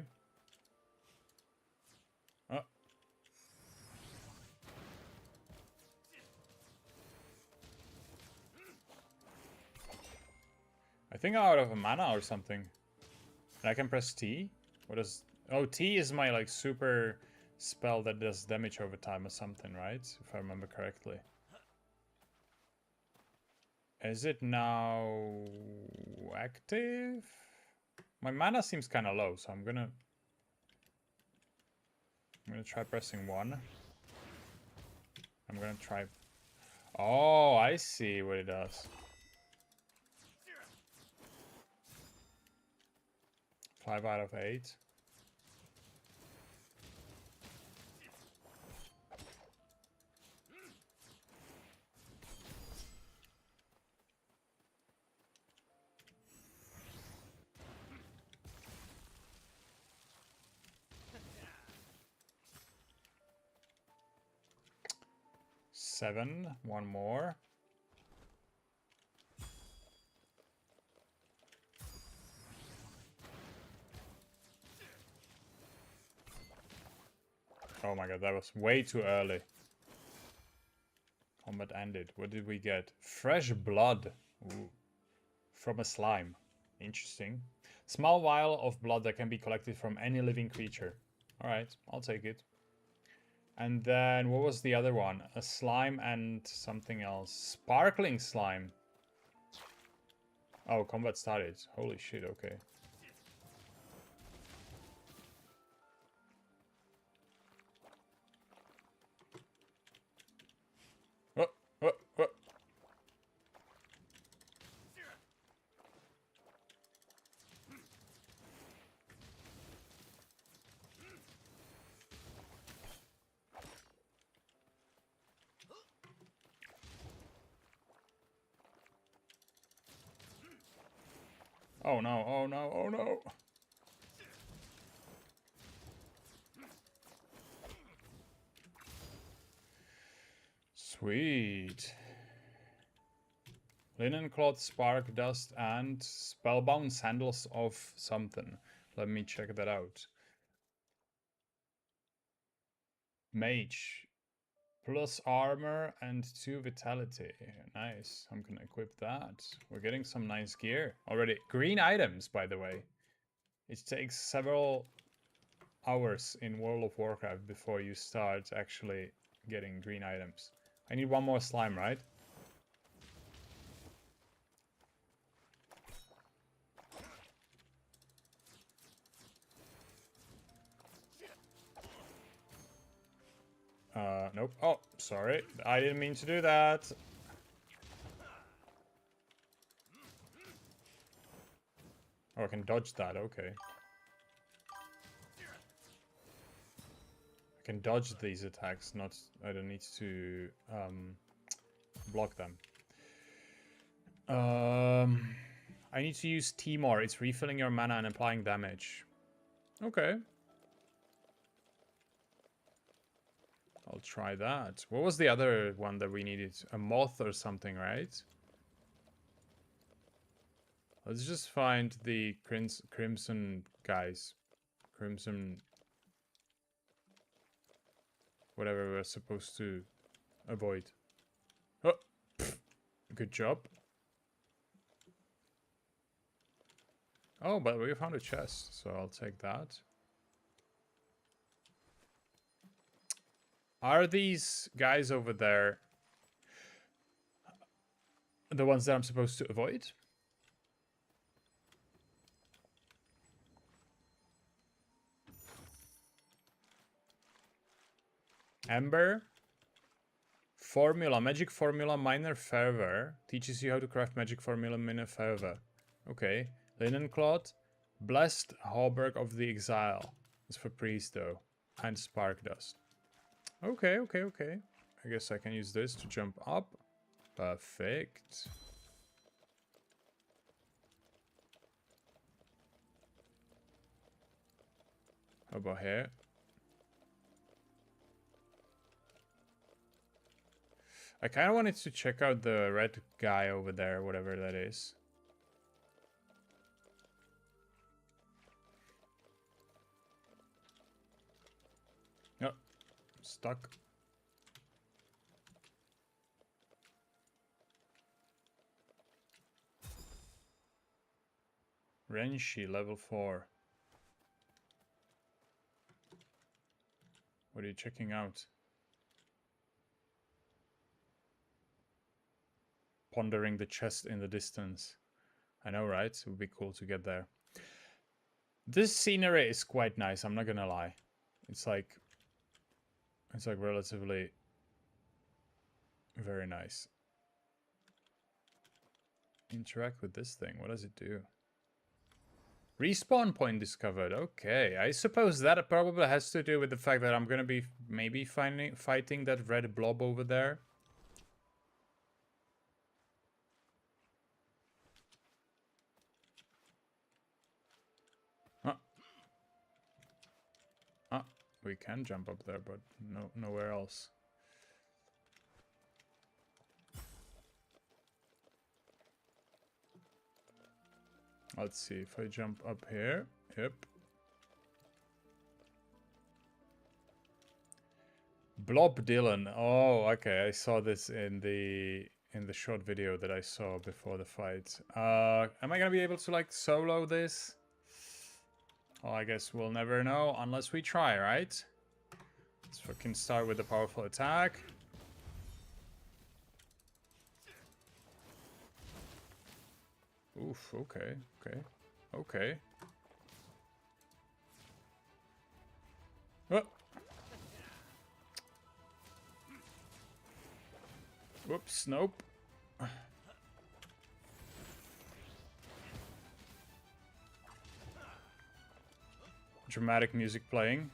Oh. I think I'm out of a mana or something. And I can press T? What is... Oh, T is my like super spell that does damage over time or something, right? If I remember correctly. Is it now active? My mana seems kind of low, so I'm gonna try pressing 1. I'm gonna try... Oh, I see what it does. 5 out of 8. 7. One more. Oh my god, that was way too early. Combat ended. What did we get? Fresh blood. Ooh. From a slime. Interesting. Small vial of blood that can be collected from any living creature. Alright, I'll take it. And then, what was the other one? A slime and something else. Sparkling slime. Oh, combat started. Holy shit, okay. Oh, oh, oh. Oh no, oh no, oh no. Sweet. Linen cloth, spark, dust, and spellbound sandals of something. Let me check that out. Mage. Plus armor and 2 vitality. Nice. I'm gonna equip that. We're getting some nice gear already. Green items, by the way. It takes several hours in World of Warcraft before you start actually getting green items. I need one more slime, right? Nope. Oh, sorry. I didn't mean to do that. Oh, I can dodge that. Okay. I can dodge these attacks, not... I don't need to block them. I need to use Timor. It's refilling your mana and applying damage. Okay. I'll try that. What was the other one that we needed? A moth or something, right? Let's just find the crimson guys. Crimson... whatever we're supposed to avoid. Oh! Pfft. Good job. Oh, but we found a chest, so I'll take that. Are these guys over there the ones that I'm supposed to avoid? Ember. Formula. Magic formula minor Farever. Teaches you how to craft magic formula minor Farever. Okay. Linen cloth. Blessed Hauberk of the Exile. It's for priest though. And spark dust. Okay, okay, okay. I guess I can use this to jump up. Perfect. How about here? I kind of wanted to check out the red guy over there, whatever that is. No, stuck. Renshi, level 4. What are you checking out? Pondering the chest in the distance. I know, right? It would be cool to get there. This scenery is quite nice, I'm not gonna lie. It's like relatively very nice. Interact with this thing. What does it do? Respawn point discovered. Okay, I suppose that probably has to do with the fact that I'm gonna be maybe fighting that red blob over there. We can jump up there, but nowhere else. Let's see if I jump up here. Yep. Blob Dylan. Oh, okay. I saw this in the short video that I saw before the fight. Am I gonna be able to like solo this? Well, I guess we'll never know unless we try, right? Let's fucking start with a powerful attack. Oof, okay, okay, okay. Oh. Whoops, nope. Dramatic music playing.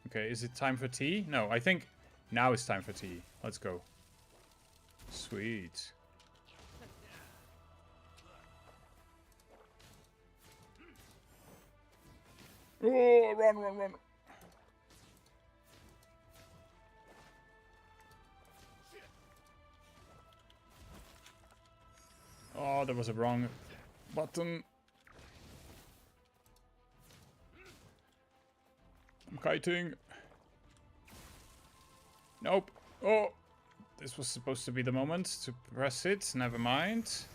Okay, is it time for tea? No, I think now it's time for tea. Let's go. Sweet. Oh, run, run, run. Oh, there was a wrong button. I'm kiting. Nope. Oh, this was supposed to be the moment to press it. Never mind.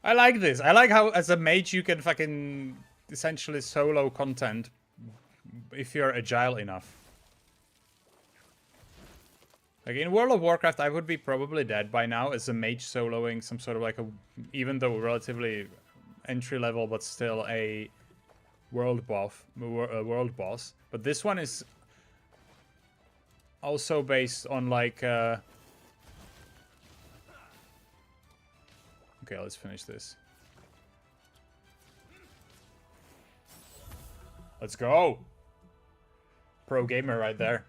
I like this. I like how, as a mage, you can fucking essentially solo content if you're agile enough. Like in World of Warcraft, I would be probably dead by now as a mage soloing some sort of like a, even though relatively entry level, but still a world boss. But this one is also based on like. Okay, let's finish this. Let's go. Pro gamer right there.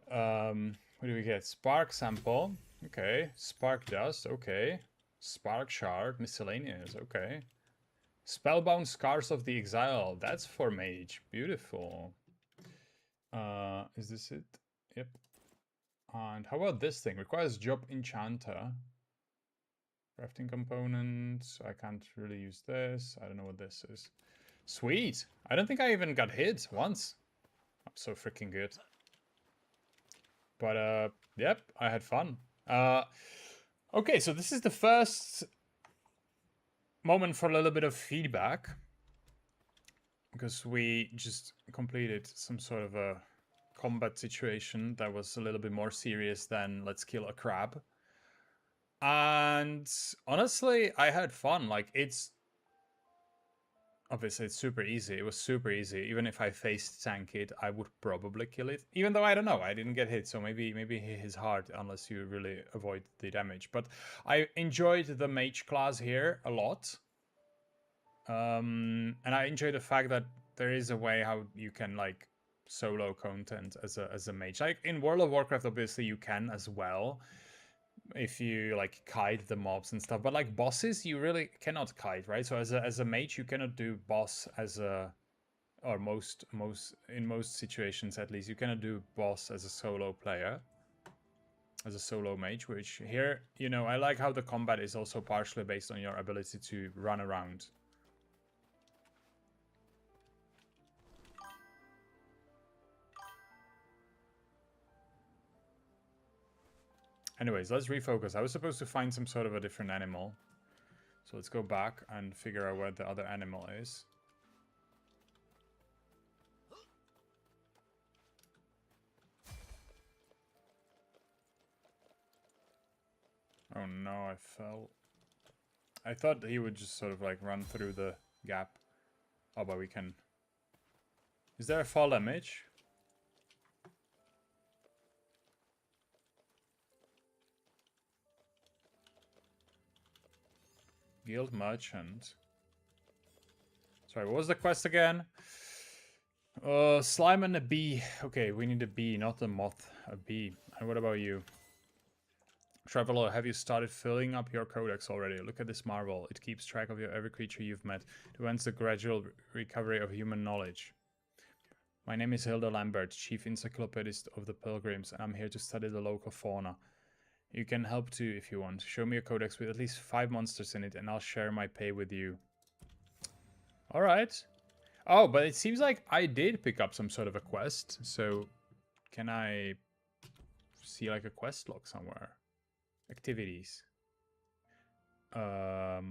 What do we get? Spark sample. Okay. Spark dust. Okay. Spark shard. Miscellaneous. Okay. Spellbound Scars of the Exile. That's for mage. Beautiful. Is this it? Yep. And how about this thing? Requires job enchanter. Crafting components. I can't really use this. I don't know what this is. Sweet. I don't think I even got hit once. I'm so freaking good. But yep, I had fun. Okay, so this is the first moment for a little bit of feedback, because we just completed some sort of a combat situation that was a little bit more serious than let's kill a crab. And honestly, I had fun. Like, it's obviously it's super easy. It was super easy. Even if I faced tank it, I would probably kill it. Even though I don't know, I didn't get hit, so maybe hit his hard unless you really avoid the damage. But I enjoyed the mage class here a lot. And I enjoy the fact that there is a way how you can like solo content as a mage. Like in World of Warcraft, obviously you can as well, if you like kite the mobs and stuff. But like bosses, you really cannot kite, right? So as a mage, you cannot do boss as a, or in most situations at least, you cannot do boss as a solo player, as a solo mage. Which here, you know, I like how the combat is also partially based on your ability to run around. Anyways, let's refocus. I was supposed to find some sort of a different animal. So let's go back and figure out where the other animal is. Oh no, I fell. I thought he would just sort of like run through the gap. Oh, but we can... Is there a fall damage? Guild Merchant. Sorry, what was the quest again? Slime and a bee. Okay, we need a bee, not a moth. A bee. And what about you? Traveler, have you started filling up your codex already? Look at this marvel. It keeps track of every creature you've met. It wants the gradual recovery of human knowledge. My name is Hilda Lambert, Chief Encyclopedist of the Pilgrims, and I'm here to study the local fauna. You can help too if you want. Show me a codex with at least 5 monsters in it and I'll share my pay with you. Alright. Oh, but it seems like I did pick up some sort of a quest. So, can I see like a quest log somewhere? Activities. Oh,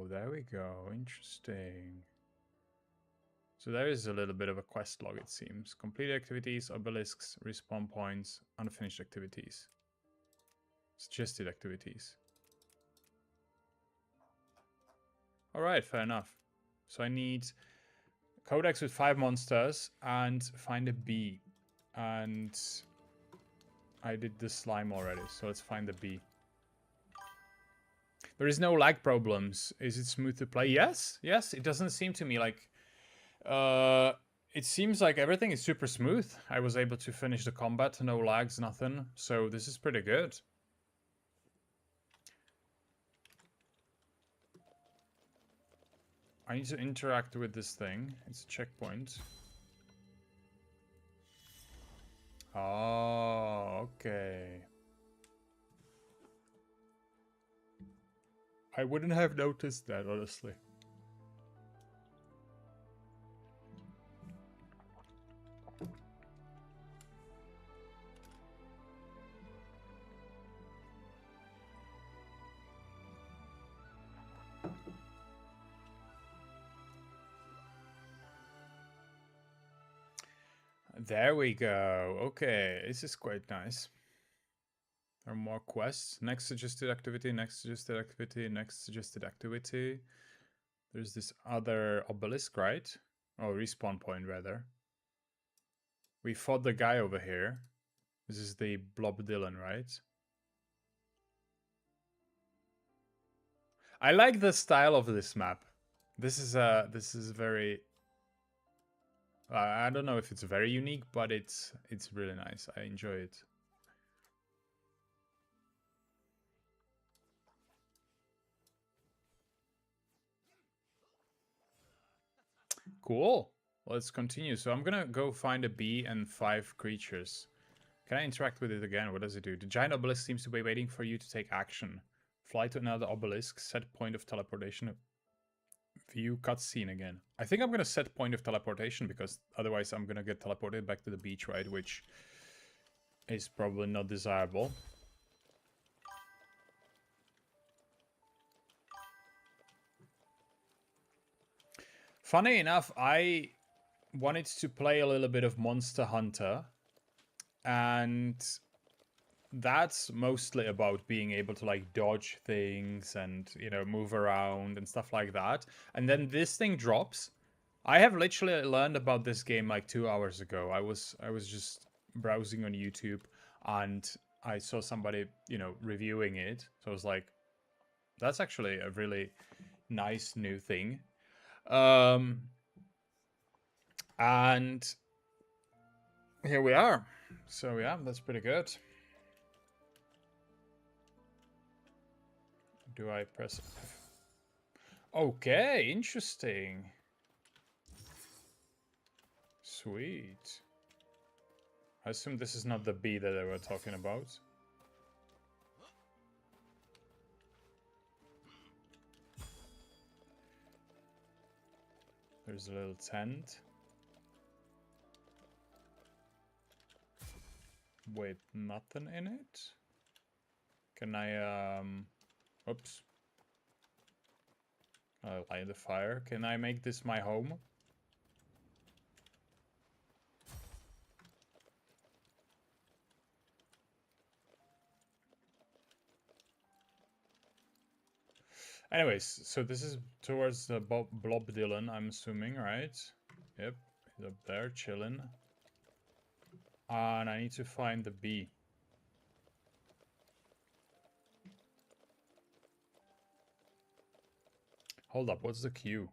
there we go. Interesting. So there is a little bit of a quest log, it seems. Complete activities, obelisks, respawn points, unfinished activities. Suggested activities. Alright, fair enough. So I need codex with 5 monsters and find a bee. And I did the slime already, so let's find the bee. There is no lag problems. Is it smooth to play? Yes, yes. It doesn't seem to me like... it seems like everything is super smooth. I was able to finish the combat, no lags, nothing. So this is pretty good. I need to interact with this thing. It's a checkpoint. Oh, okay. I wouldn't have noticed that, honestly. There we go. Okay, this is quite nice. There are more quests. Next suggested activity, next suggested activity, next suggested activity. There's this other obelisk, right? Oh, respawn point, rather. We fought the guy over here. This is the Blob Dylan, right? I like the style of this map. This is very... I don't know if it's very unique, but it's really nice. I enjoy it. Cool. Let's continue. So I'm gonna go find a bee and 5 creatures. Can I interact with it again? What does it do? The giant obelisk seems to be waiting for you to take action. Fly to another obelisk. Set point of teleportation. View cutscene again. I think I'm gonna set point of teleportation because otherwise I'm gonna get teleported back to the beach, right? Which is probably not desirable. Funny enough, I wanted to play a little bit of Monster Hunter, and that's mostly about being able to like dodge things and, you know, move around and stuff like that. And then this thing drops. I have literally learned about this game like 2 hours ago. I was just browsing on YouTube and I saw somebody, you know, reviewing it. So I was like, that's actually a really nice new thing. And here we are. So yeah, that's pretty good. Do I press F? Okay, interesting. Sweet. I assume this is not the bee that they were talking about. There's a little tent. Wait, nothing in it? Can I, oops. Light the fire. Can I make this my home? Anyways, so this is towards the Blob Dylan, I'm assuming, right? Yep, he's up there, chilling. And I need to find the bee. Hold up, what's the Q?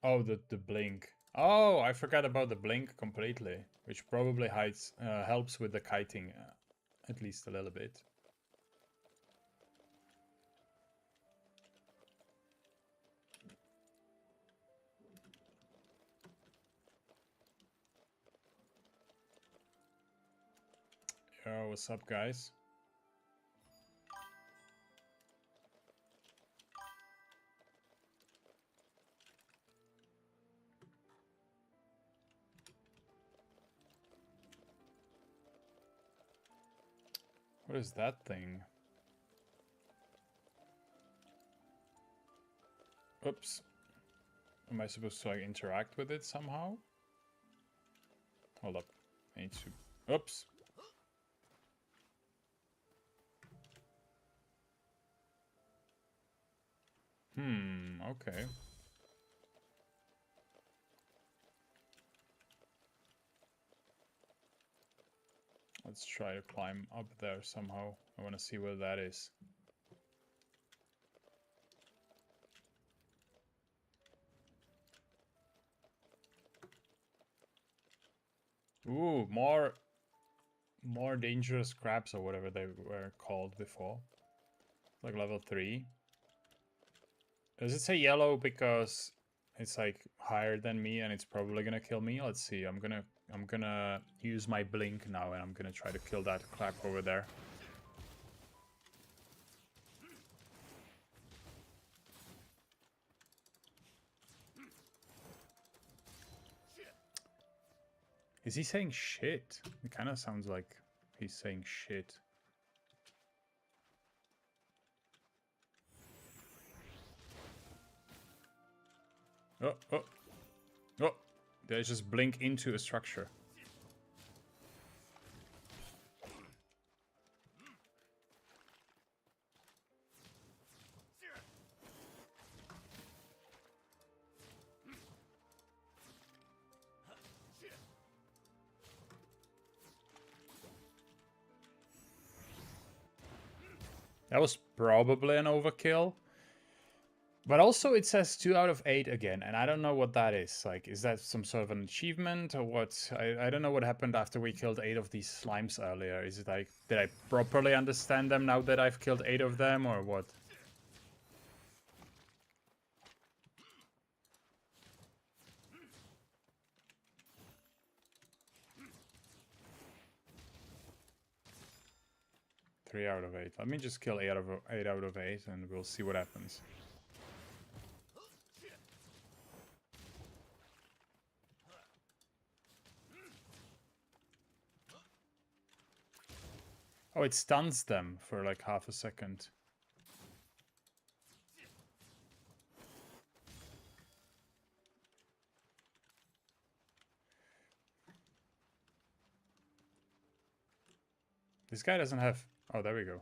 Oh, the blink. Oh, I forgot about the blink completely, which probably helps with the kiting, at least a little bit. Yo, what's up, guys? What is that thing? Oops. Am I supposed to like interact with it somehow? Hold up. I need to... Oops. Okay. Let's try to climb up there somehow. I want to see where that is. Ooh, more dangerous crabs or whatever they were called before. Like level 3. Does it say yellow because it's like higher than me and it's probably gonna kill me? Let's see. I'm gonna use my blink now and I'm gonna try to kill that crab over there. Is he saying shit? It kind of sounds like he's saying shit. Oh, oh, oh! They just blink into a structure. That was probably an overkill. But also it says 2 out of 8 again, and I don't know what that is. Like, is that some sort of an achievement or what? I don't know what happened after we killed 8 of these slimes earlier. Is it like, did I properly understand them now that I've killed 8 of them, or what? Three out of 8. Let me just kill 8 out of 8 and we'll see what happens. Oh, it stuns them for like half a second. This guy doesn't have... Oh, there we go.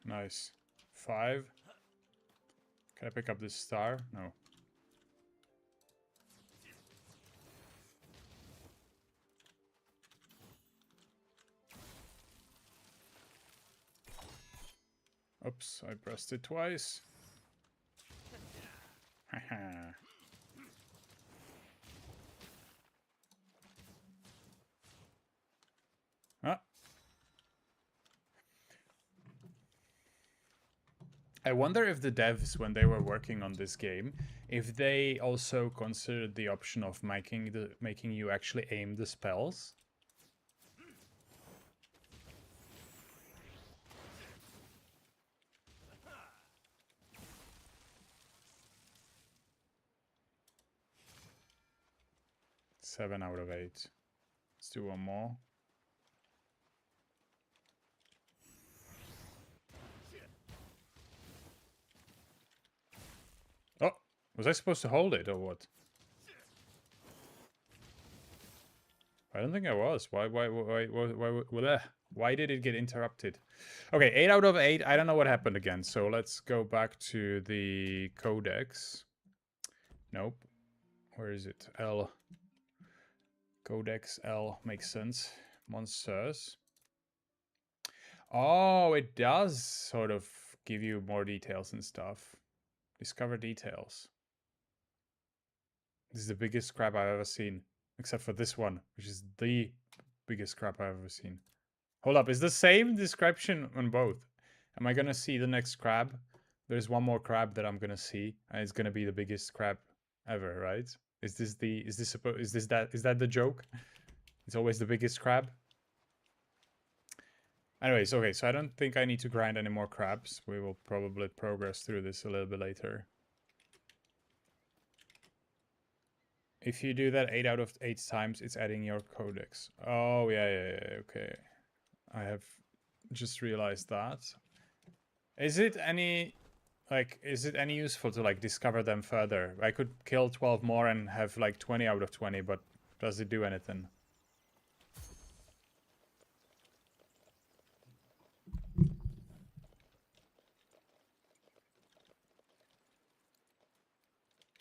Nice. 5. Can I pick up this star? No. Oops, I pressed it twice. Haha. Ah. I wonder if the devs, when they were working on this game, if they also considered the option of making you actually aim the spells. Seven out of 8. Let's do one more. Oh, was I supposed to hold it or what? I don't think I was. Why did it get interrupted? Okay, 8 out of 8. I don't know what happened again. So let's go back to the codex. Nope. Where is it? L. Codex L makes sense. Monsters. Oh, it does sort of give you more details and stuff. Discover details. This is the biggest crab I've ever seen. Except for this one, which is the biggest crab I've ever seen. Hold up, is the same description on both? Am I gonna see the next crab? There's one more crab that I'm gonna see, and it's gonna be the biggest crab ever, right? Is this that the joke? It's always the biggest crab. Anyways, okay, so I don't think I need to grind any more crabs. We will probably progress through this a little bit later. If you do that 8 out of 8 times, it's adding your codex. Oh, yeah, okay. I have just realized that. Is it any useful to like discover them further? I could kill 12 more and have like 20 out of 20, but does it do anything?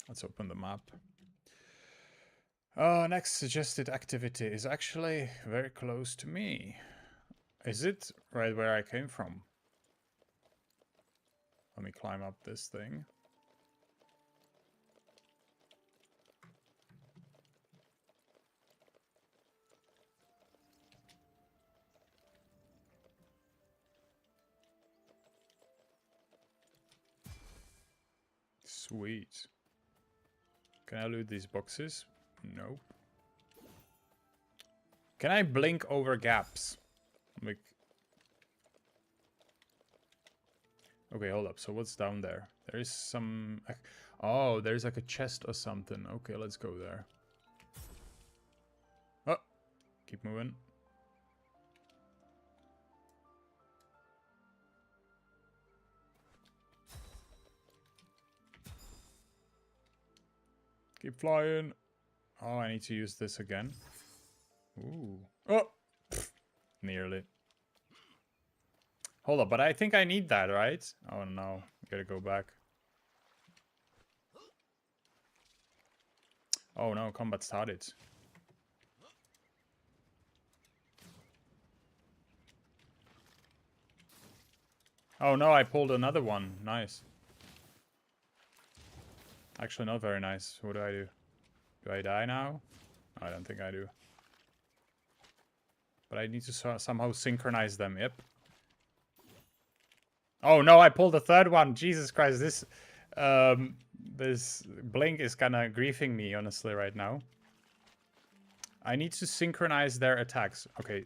Let's open the map. Next suggested activity is actually very close to me. Is it right where I came from? Let me climb up this thing. Sweet. Can I loot these boxes? Nope. Can I blink over gaps? Like... Okay, hold up. So what's down there? There is some... Oh, there's like a chest or something. Okay, let's go there. Oh! Keep moving. Keep flying. Oh, I need to use this again. Ooh. Oh! Pfft. Nearly. Hold up, but I think I need that, right? Oh no, gotta go back. Oh no, combat started. Oh no, I pulled another one. Nice. Actually, not very nice. What do I do? Do I die now? I don't think I do. But I need to somehow synchronize them. Yep. Oh no, I pulled a third one. Jesus Christ, this blink is kind of griefing me, honestly, right now. I need to synchronize their attacks. Okay.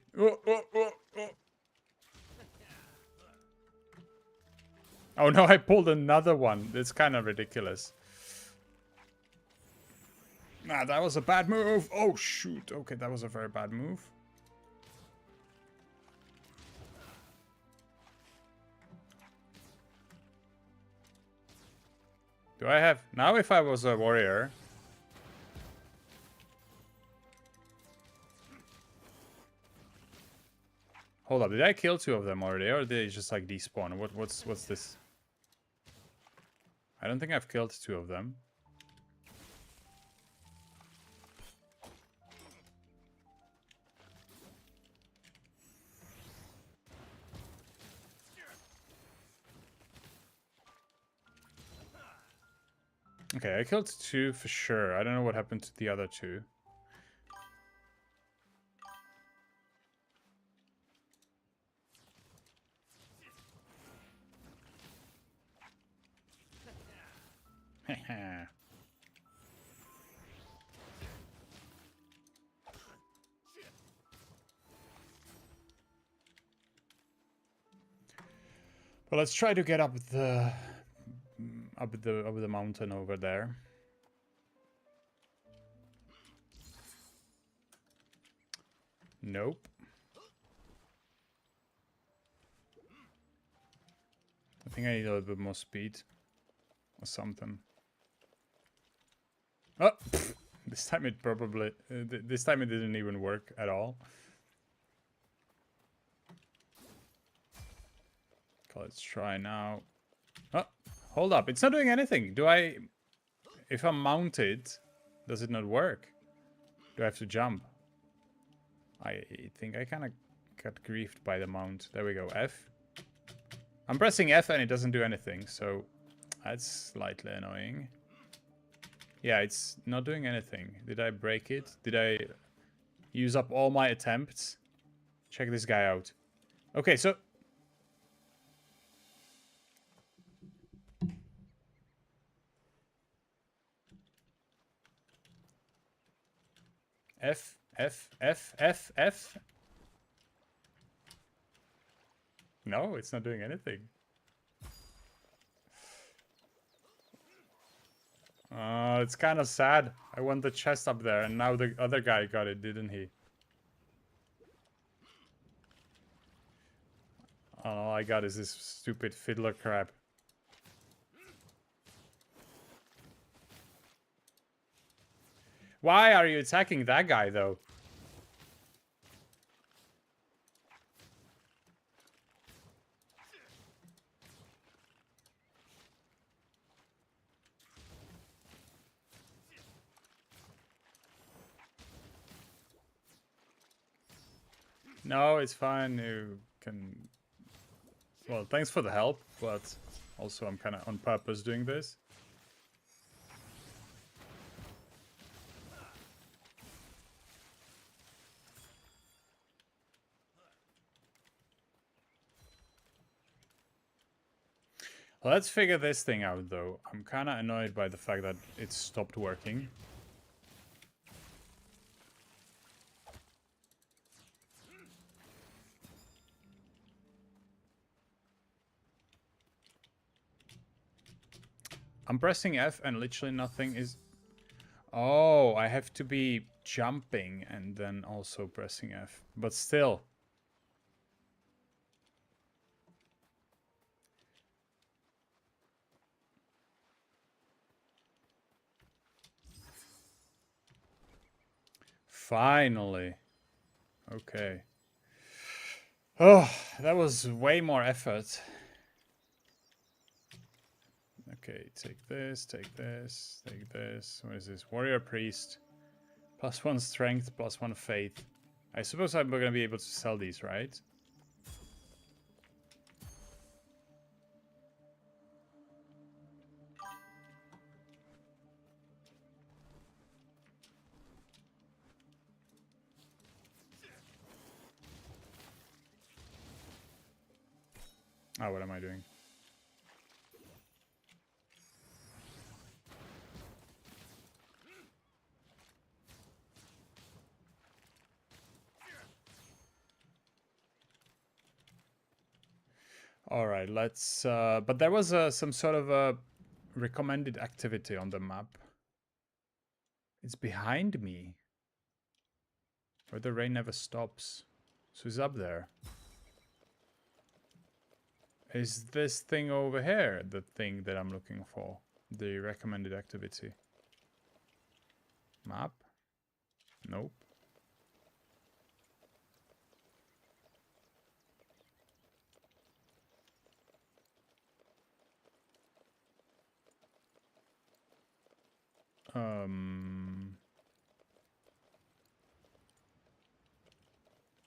Oh no, I pulled another one. It's kind of ridiculous. Nah, that was a bad move. Oh shoot. Okay, that was a very bad move. Do I have... Now if I was a warrior... Hold up, did I kill 2 of them already? Or did they just like despawn? What's this? I don't think I've killed 2 of them. Okay, I killed 2 for sure. I don't know what happened to the other 2. Well, let's try to get up the mountain over there. Nope. I think I need a little bit more speed or something. Oh, this time it probably this time it didn't even work at all. Okay, let's try now. Oh, hold up, it's not doing anything. Do I... If I'm mounted, does it not work? Do I have to jump? I think I kind of got griefed by the mount. There we go, F. I'm pressing F and it doesn't do anything, so that's slightly annoying. Yeah, it's not doing anything. Did I break it? Did I use up all my attempts? Check this guy out. Okay, so... F, F, F, F, F. No, it's not doing anything. It's kind of sad. I want the chest up there, and now the other guy got it, didn't he? All I got is this stupid fiddler crap. Why are you attacking that guy, though? No, it's fine. You can... Well, thanks for the help, but also I'm kind of on purpose doing this. Let's figure this thing out, though. I'm kind of annoyed by the fact that it stopped working. I'm pressing F and literally nothing is... Oh, I have to be jumping and then also pressing F. But still. Finally. Okay. Oh, that was way more effort. Okay, take this, take this, take this. What is this? Warrior Priest. +1 strength, +1 faith. I suppose I'm gonna be able to sell these, right? Oh, what am I doing? All right, let's... but there was some sort of a recommended activity on the map. It's behind me. Where the rain never stops. So it's up there. Is this thing over here the thing that I'm looking for? The recommended activity. Map? Nope.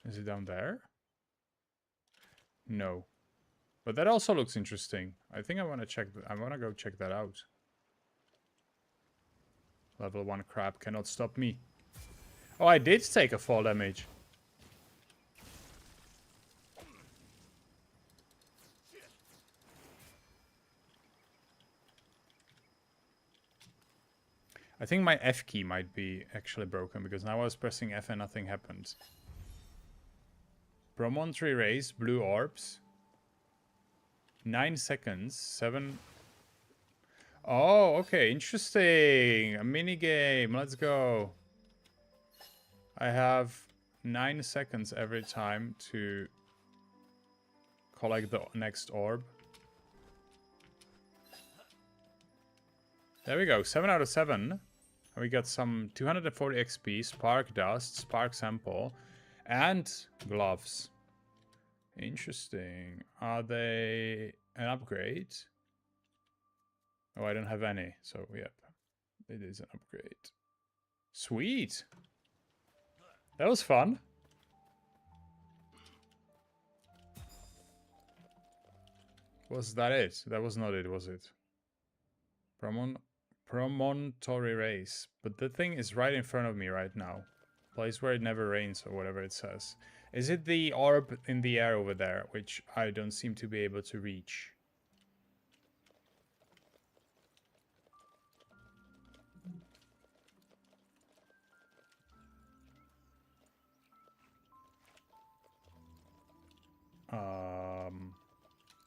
Is it down there? No. But that also looks interesting. I think I want to check... I want to go check that out. Level 1 crab cannot stop me. Oh, I did take a fall damage. I think my F key might be actually broken because now I was pressing F and nothing happened. Promontory race, blue orbs. 9 seconds, 7... Oh, okay, interesting. A mini game, let's go. I have 9 seconds every time to collect the next orb. There we go, 7 out of 7. We got some 240 XP, spark dust, spark sample, and gloves. Interesting. Are they an upgrade? Oh, I don't have any, so yep. It is an upgrade. Sweet! That was fun. Was that it? That was not it, was it? Promon Promontory race. But the thing is right in front of me right now. Place where it never rains or whatever it says. Is it the orb in the air over there, which I don't seem to be able to reach?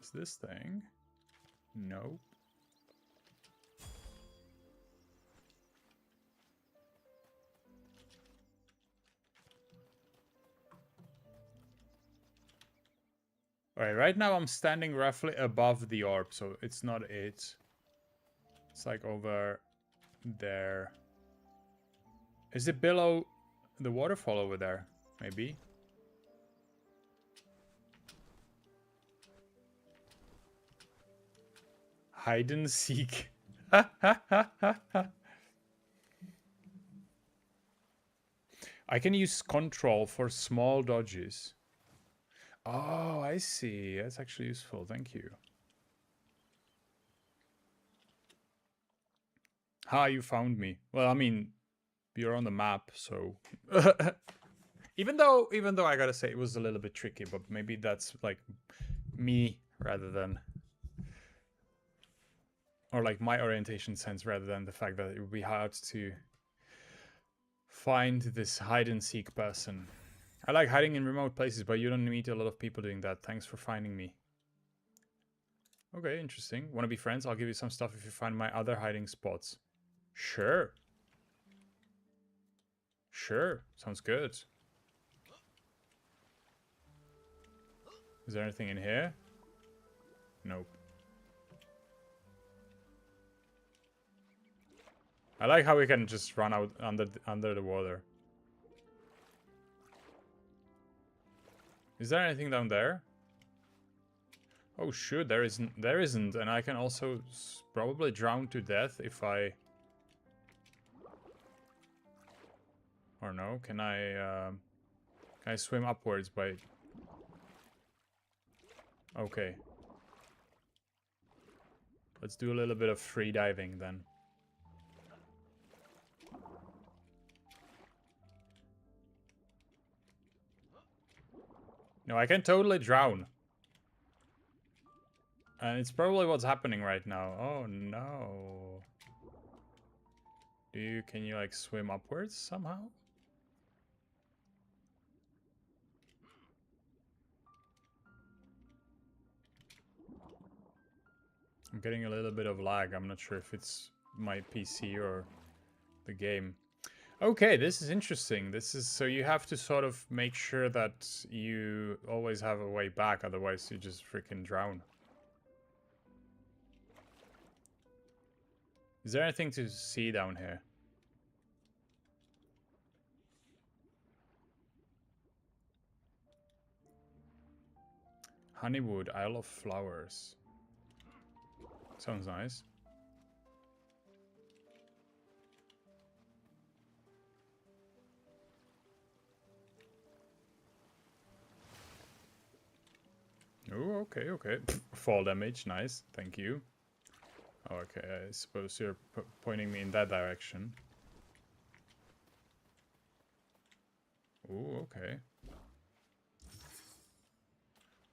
Is this thing? Nope. Alright, right now I'm standing roughly above the orb, so it's not it. It's like over there. Is it below the waterfall over there? Maybe? Hide and seek. I can use control for small dodges. Oh, I see. That's actually useful. Thank you. Ha, you found me. Well, I mean, you're on the map, so... even though I gotta say it was a little bit tricky, but maybe that's like me rather than... or like my orientation sense rather than the fact that it would be hard to find this hide and seek person. I like hiding in remote places, but you don't meet a lot of people doing that. Thanks for finding me. Okay, interesting. Want to be friends? I'll give you some stuff if you find my other hiding spots. Sure. Sure. Sounds good. Is there anything in here? Nope. I like how we can just run out under the water. Is there anything down there? Oh shoot, there isn't, and I can also probably drown to death if I... Or no, can I swim upwards by... Okay. Let's do a little bit of free diving then. No, I can totally drown. And it's probably what's happening right now. Oh no. Can you like swim upwards somehow? I'm getting a little bit of lag. I'm not sure if it's my PC or the game. Okay, this is interesting. So you have to sort of make sure that you always have a way back, otherwise you just freaking drown. Is there anything to see down here? Honeywood, Isle of Flowers. Sounds nice. Oh, okay, okay. Fall damage, nice. Thank you. Oh, okay, I suppose you're pointing me in that direction. Ooh, okay.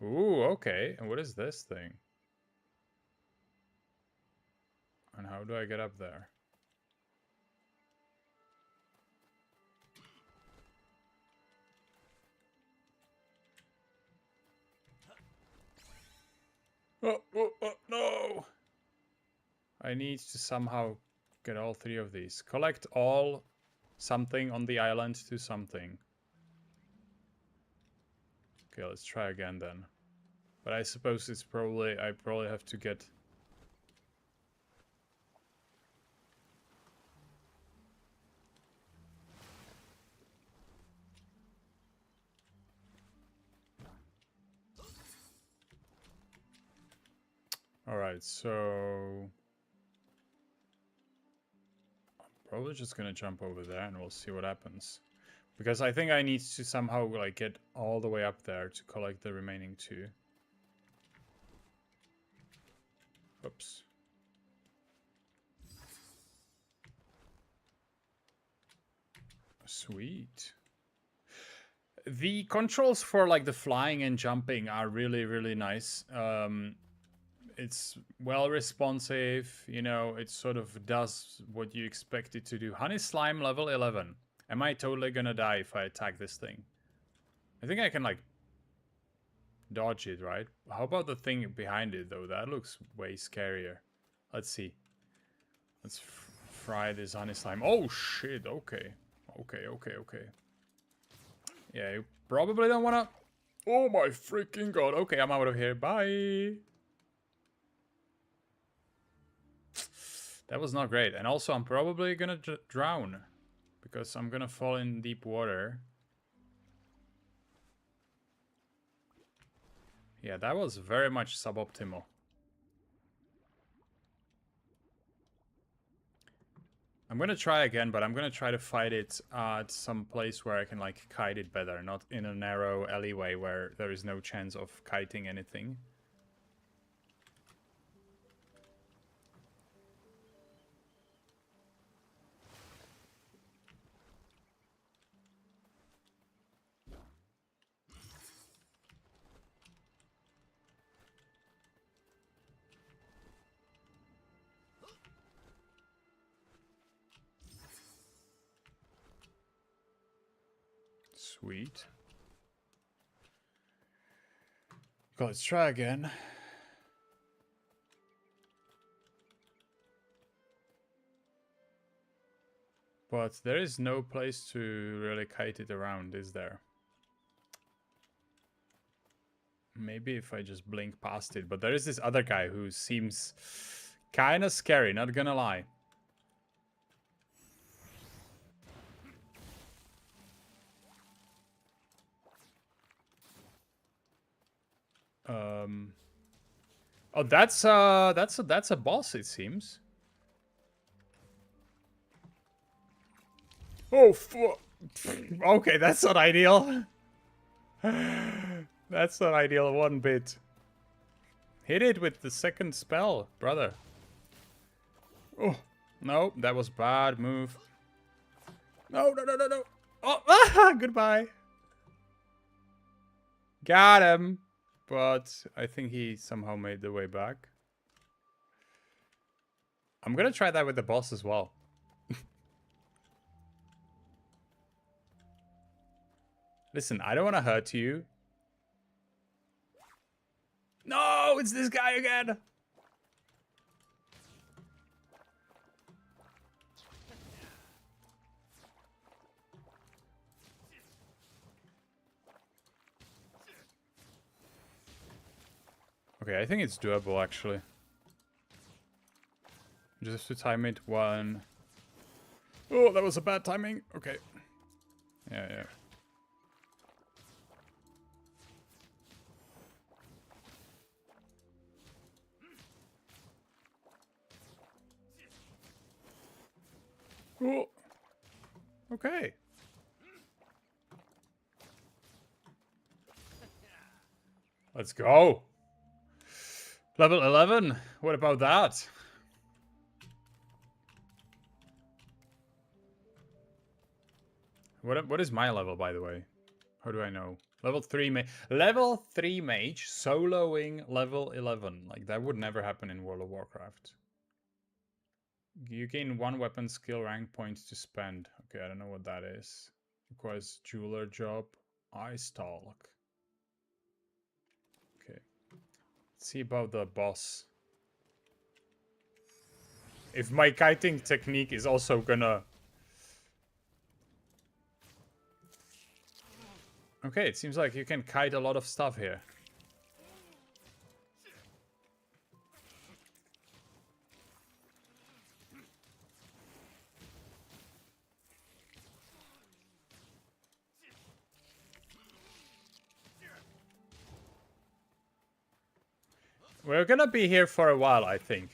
Ooh, okay. And what is this thing? And how do I get up there? Oh, no! I need to somehow get all three of these. Collect all something on the island to something. Okay, let's try again then. But I suppose it's probably... I probably have to get... Alright, so... I'm probably just gonna jump over there and we'll see what happens. Because I think I need to somehow like get all the way up there to collect the remaining two. Oops. Sweet. The controls for like the flying and jumping are really, really nice. It's well responsive, you know, it sort of does what you expect it to do. Honey Slime level 11. Am I totally gonna die if I attack this thing? I think I can like dodge it, right? How about the thing behind it though? That looks way scarier. Let's see. Let's fry this honey slime. Oh shit, okay. Okay. Yeah, you probably don't wanna... Oh my freaking god. Okay, I'm out of here. Bye. That was not great. And also, I'm probably gonna drown. Because I'm gonna fall in deep water. Yeah, that was very much suboptimal. I'm gonna try again, but I'm gonna try to fight it at some place where I can like kite it better, not in a narrow alleyway where there is no chance of kiting anything. Sweet. Okay, let's try again. But there is no place to really kite it around, is there? Maybe if I just blink past it. But there is this other guy who seems kind of scary, not gonna lie. Oh, that's a boss, it seems. Oh, okay, that's not ideal. That's not ideal one bit. Hit it with the second spell, brother. Oh, no, that was bad move. No. Oh, goodbye. Got him. But I think he somehow made the way back. I'm gonna try that with the boss as well. Listen, I don't want to hurt you. No, it's this guy again. Okay, I think it's doable actually. Just to time it one. Oh, that was a bad timing. Okay. Yeah. Oh. Okay. Let's go. Level 11. What about that? What is my level, by the way? How do I know? Level 3 Level 3 mage soloing level 11. Like, that would never happen in World of Warcraft. You gain 1 weapon skill rank point to spend. Okay, I don't know what that is. Requires jeweler job. Eye stalk. Okay. Let's see about the boss. If my kiting technique is also gonna... Okay, it seems like you can kite a lot of stuff here. We're gonna be here for a while, I think.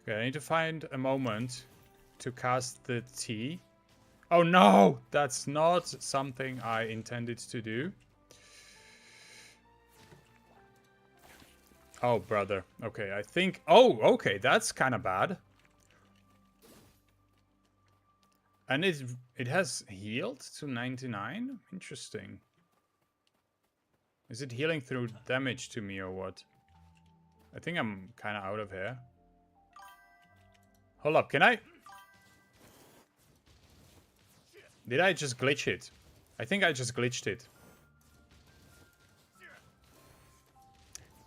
Okay, I need to find a moment to cast the T. Oh no! That's not something I intended to do. Oh, brother. Okay, I think... Oh, okay, that's kind of bad. And it has healed to 99? Interesting. Is it healing through damage to me or what? I think I'm kind of out of here. Hold up, can I... Did I just glitch it? I think I just glitched it.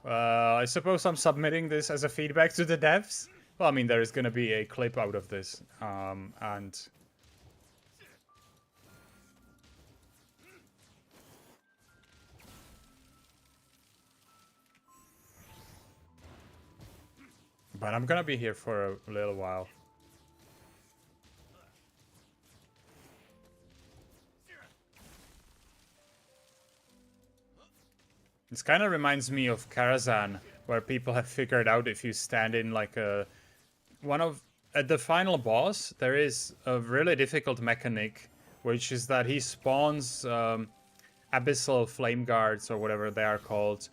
I suppose I'm submitting this as a feedback to the devs. Well, I mean, there is going to be a clip out of this. And... But I'm going to be here for a little while. This kind of reminds me of Karazhan, where people have figured out if you stand in like a... At the final boss, there is a really difficult mechanic, which is that he spawns abyssal flame guards, or whatever they are called,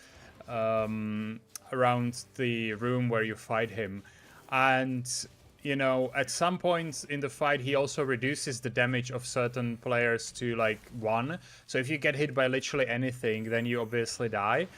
around the room where you fight him. And, you know, at some point in the fight, he also reduces the damage of certain players to, like, 1. So if you get hit by literally anything, then you obviously die.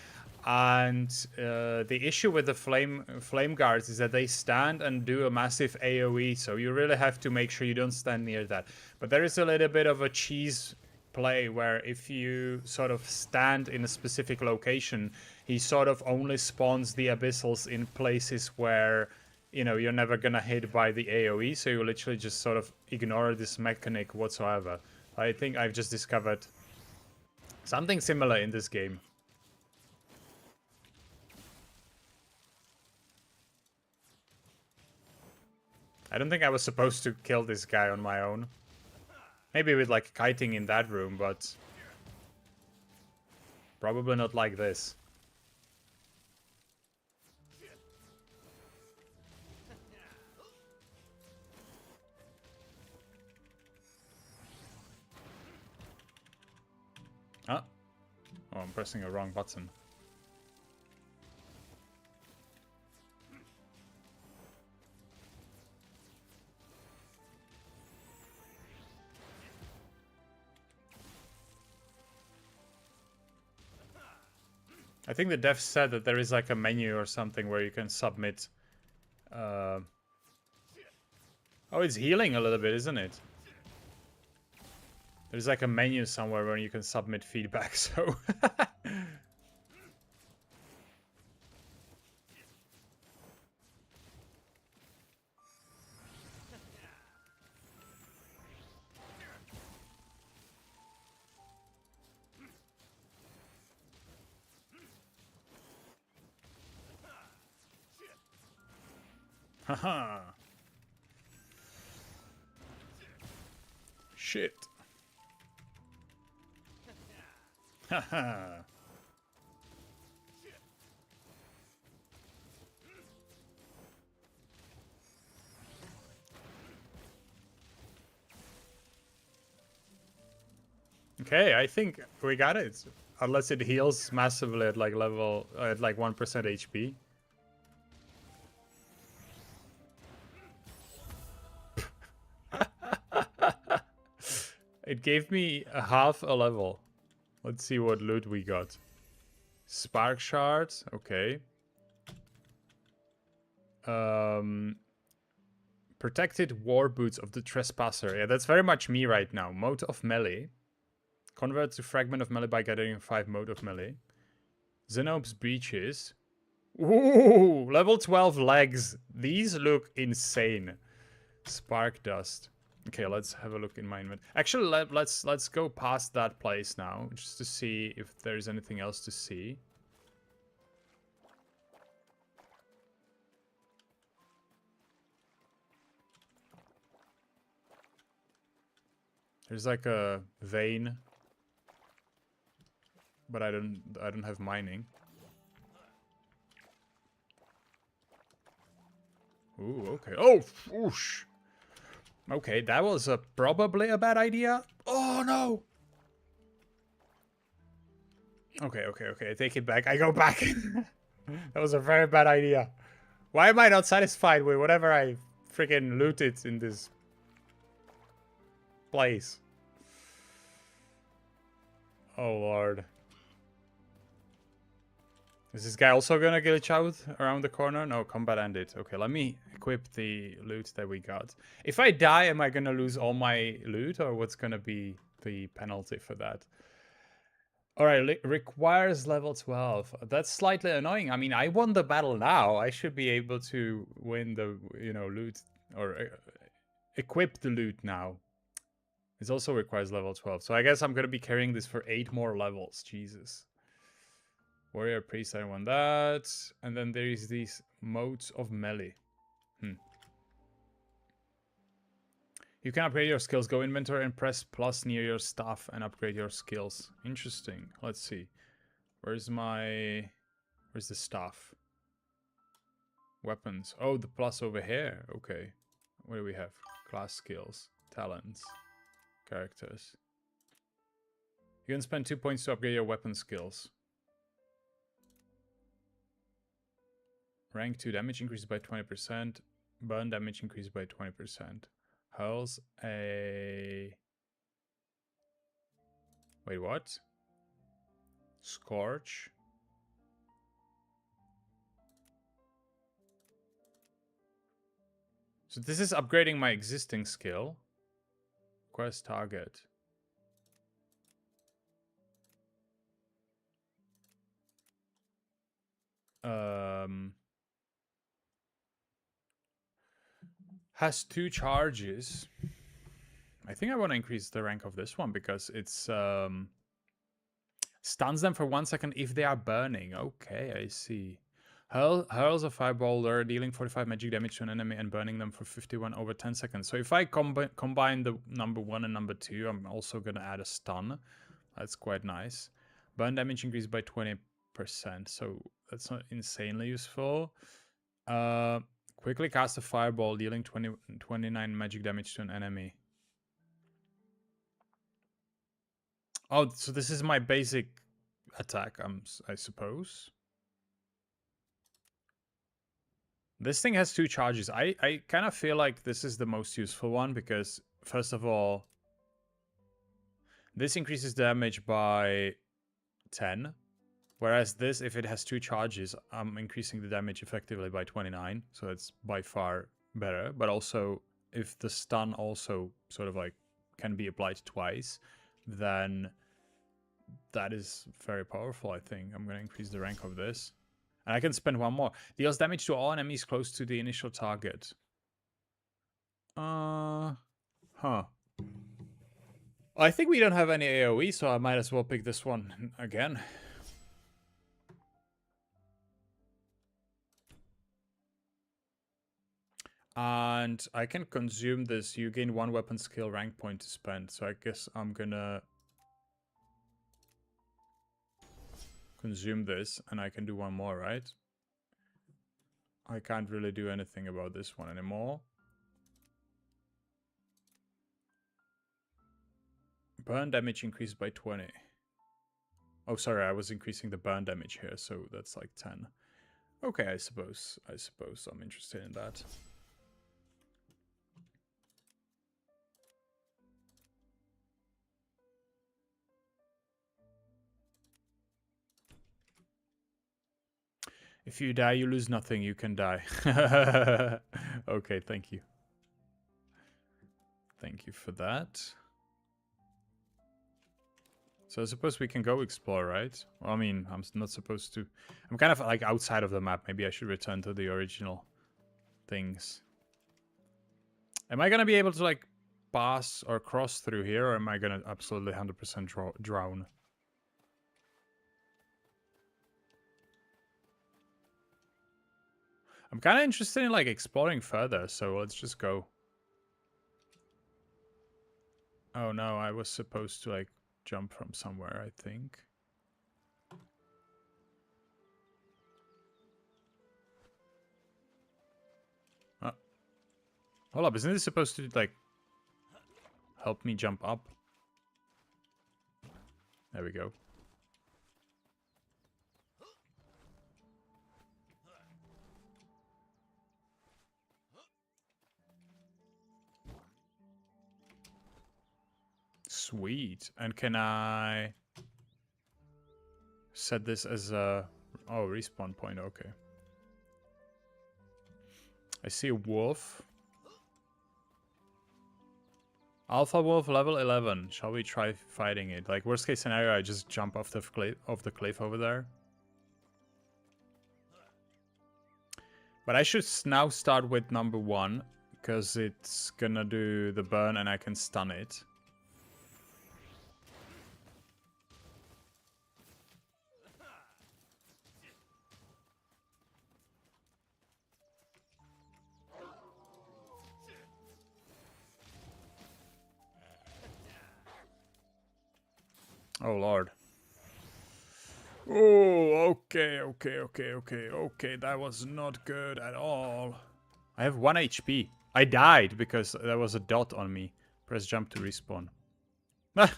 And the issue with the flame guards is that they stand and do a massive AoE, so you really have to make sure you don't stand near that. But there is a little bit of a cheese play where if you sort of stand in a specific location, he sort of only spawns the abyssals in places where, you know, you're never gonna hit by the AoE, so you literally just sort of ignore this mechanic whatsoever. I think I've just discovered something similar in this game. I don't think I was supposed to kill this guy on my own. Maybe with like kiting in that room, but probably not like this. Ah. Oh, I'm pressing a wrong button. I think the devs said that there is like a menu or something where you can submit. Oh, it's healing a little bit, isn't it? There's like a menu somewhere where you can submit feedback, so... Haha. Shit. Haha. Okay, I think we got it. Unless it heals massively at like level, at like 1% HP. It gave me a half a level. Let's see what loot we got. Spark shards, okay. Protected war boots of the trespasser. Yeah, that's very much me right now. Mode of melee. Convert to fragment of melee by gathering 5 mode of melee. Xenob's breeches. Ooh, level 12 legs. These look insane. Spark dust. Okay, let's have a look in my inventory. Actually, let's go past that place now, just to see if there's anything else to see. There's like a vein, but I don't have mining. Ooh, okay. Oh, whoosh. Okay, that was probably a bad idea. Oh no! Okay, I take it back. I go back. That was a very bad idea. Why am I not satisfied with whatever I freaking looted in this place? Oh lord. Is this guy also gonna glitch out around the corner? No, combat ended. Okay, let me equip the loot that we got. If I die, am I gonna lose all my loot, or what's gonna be the penalty for that? Alright, requires level 12. That's slightly annoying. I mean, I won the battle now. I should be able to win the, loot, or equip the loot now. This also requires level 12. So I guess I'm gonna be carrying this for 8 more levels. Jesus. Warrior Priest, I want that. And then there is these modes of melee. You can upgrade your skills. Go inventory and press plus near your staff and upgrade your skills. Interesting. Let's see. Where's the staff? Weapons. Oh, the plus over here. Okay. What do we have? Class skills. Talents. Characters. You can spend 2 points to upgrade your weapon skills. Rank 2 damage increased by 20%. Burn damage increased by 20%. Hurls a... Wait, what? Scorch. So this is upgrading my existing skill. Quest target. Has 2 charges. I think I want to increase the rank of this one because it's stuns them for 1 second if they are burning. Okay, I see. Hurls a fireball, dealing 45 magic damage to an enemy and burning them for 51 over 10 seconds. So if I combine the number 1 and number 2, I'm also going to add a stun. That's quite nice. Burn damage increased by 20%, so that's not insanely useful. Quickly cast a fireball, dealing 29 magic damage to an enemy. Oh, so this is my basic attack, I suppose. This thing has 2 charges. I kind of feel like this is the most useful one because, first of all, this increases damage by 10. Whereas this, if it has 2 charges, I'm increasing the damage effectively by 29. So it's by far better. But also, if the stun also sort of like can be applied twice, then that is very powerful, I think. I'm going to increase the rank of this. And I can spend 1 more. Deals damage to all enemies close to the initial target. Huh. I think we don't have any AoE, so I might as well pick this one again. And I can consume this. You gain 1 weapon skill rank point to spend. So I guess I'm gonna consume this and I can do 1 more, right? I can't really do anything about this one anymore. Burn damage increased by 20. Oh, sorry, I was increasing the burn damage here, so that's like 10. Okay, I suppose I'm interested in that. If you die, you lose nothing. You can die. Okay, thank you. Thank you for that. So I suppose we can go explore, right? Well, I mean, I'm not supposed to. I'm kind of like outside of the map. Maybe I should return to the original things. Am I going to be able to like pass or cross through here, or am I going to absolutely 100% drown? I'm kind of interested in like exploring further, so let's just go. Oh no, I was supposed to like jump from somewhere, I think. Hold up, isn't this supposed to like help me jump up? There we go. Sweet. And can I set this as a... Oh, respawn point. Okay. I see a wolf. Alpha wolf level 11. Shall we try fighting it? Like, worst case scenario, I just jump off the cliff over there. But I should now start with number 1, because it's gonna do the burn and I can stun it. Oh, Lord. Oh, okay. That was not good at all. I have 1 HP. I died because there was a dot on me. Press jump to respawn. Ah!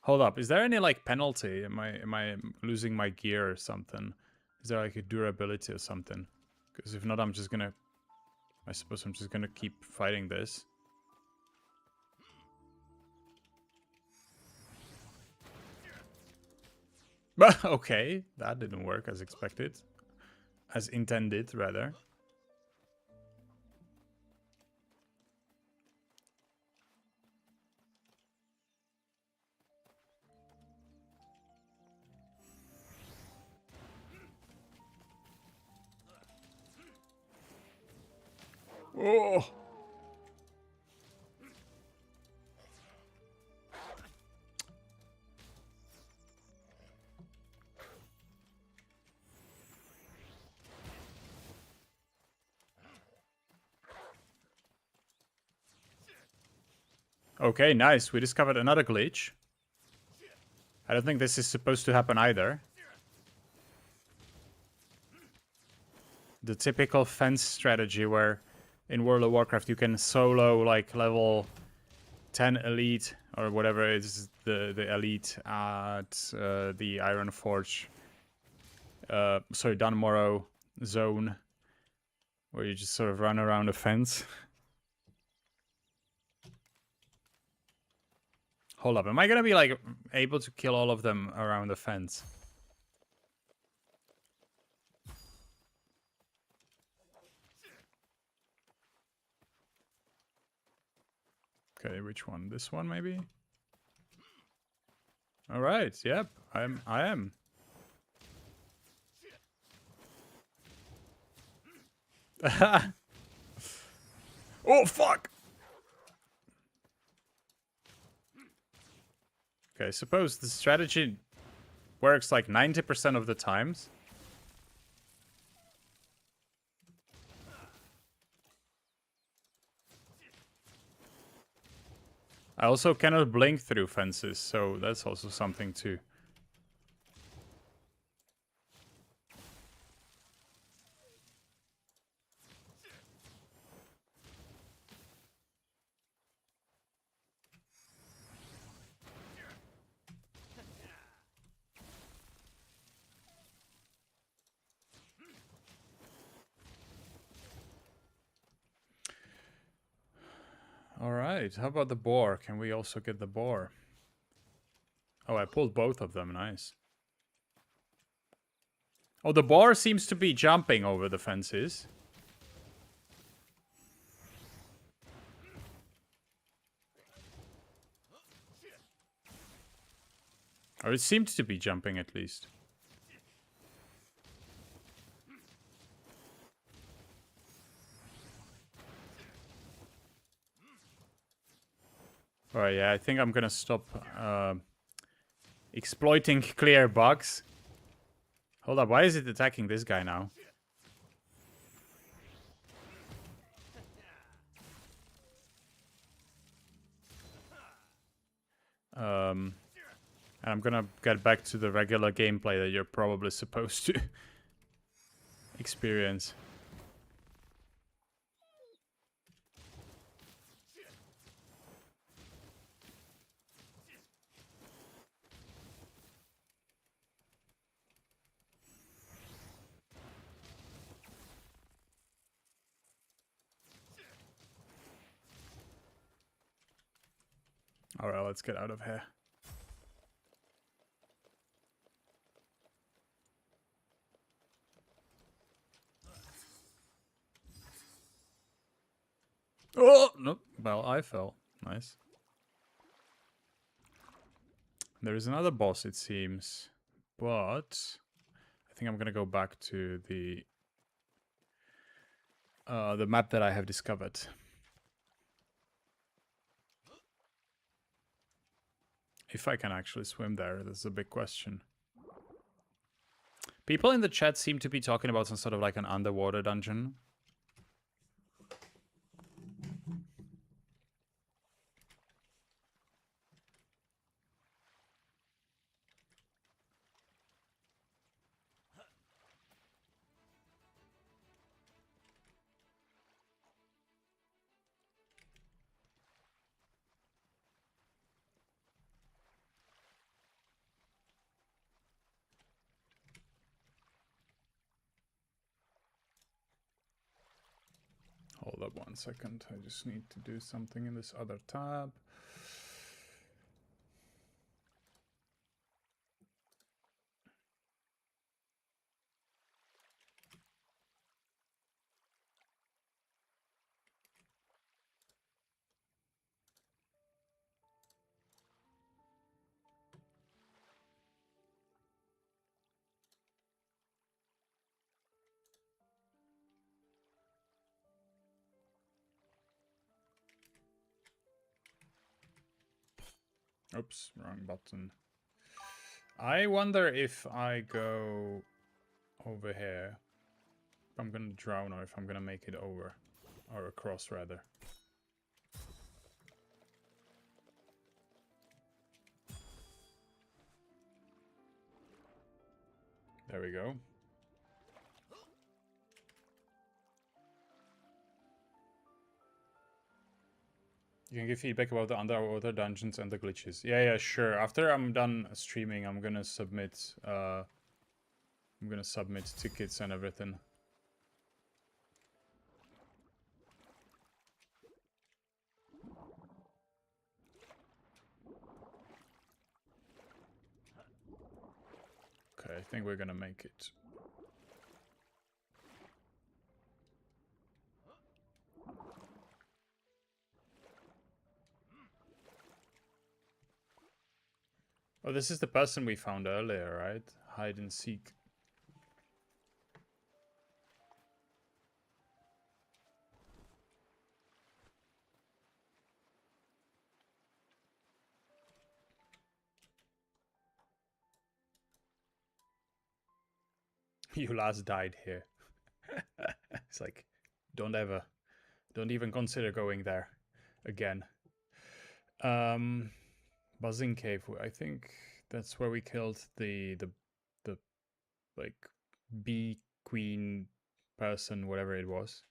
Hold up. Is there any, like, penalty? Am I losing my gear or something? Is there, like, a durability or something? Because if not, I'm just gonna... I suppose I'm just gonna keep fighting this. Okay, that didn't work as expected. As intended, rather. Oh! Okay, nice. We discovered another glitch. I don't think this is supposed to happen either. The typical fence strategy where in World of Warcraft you can solo like level 10 elite or whatever is the elite at the Iron Forge. Sorry, Dunmorrow zone. Where you just sort of run around a fence. Hold up, am I gonna be like able to kill all of them around the fence? Okay, which one? This one maybe? Alright, yep, I am. Oh fuck! Okay, I suppose the strategy works like 90% of the times. I also cannot blink through fences, so that's also something too. Alright, how about the boar? Can we also get the boar? Oh, I pulled both of them, nice. Oh, the boar seems to be jumping over the fences. Or it seemed to be jumping at least. Alright, yeah, I think I'm gonna stop exploiting clear bugs. Hold up, why is it attacking this guy now? And I'm gonna get back to the regular gameplay that you're probably supposed to experience. Alright, let's get out of here. Oh, nope. Well, I fell. Nice. There is another boss, it seems. But I think I'm gonna go back to the map that I have discovered. If I can actually swim there, that's a big question. People in the chat seem to be talking about some sort of like an underwater dungeon. Hold up 1 second. I just need to do something in this other tab. Oops, wrong button. I wonder if I go over here, if I'm gonna drown or if I'm gonna make it over. Or across, rather. There we go. You can give feedback about the underwater dungeons and the glitches. Yeah, sure. After I'm done streaming, I'm gonna submit tickets and everything. Okay, I think we're gonna make it. Oh, this is the person we found earlier, right? Hide and seek. You last died here. It's like, don't even consider going there again. Buzzing Cave. I think that's where we killed the like bee queen person, whatever it was.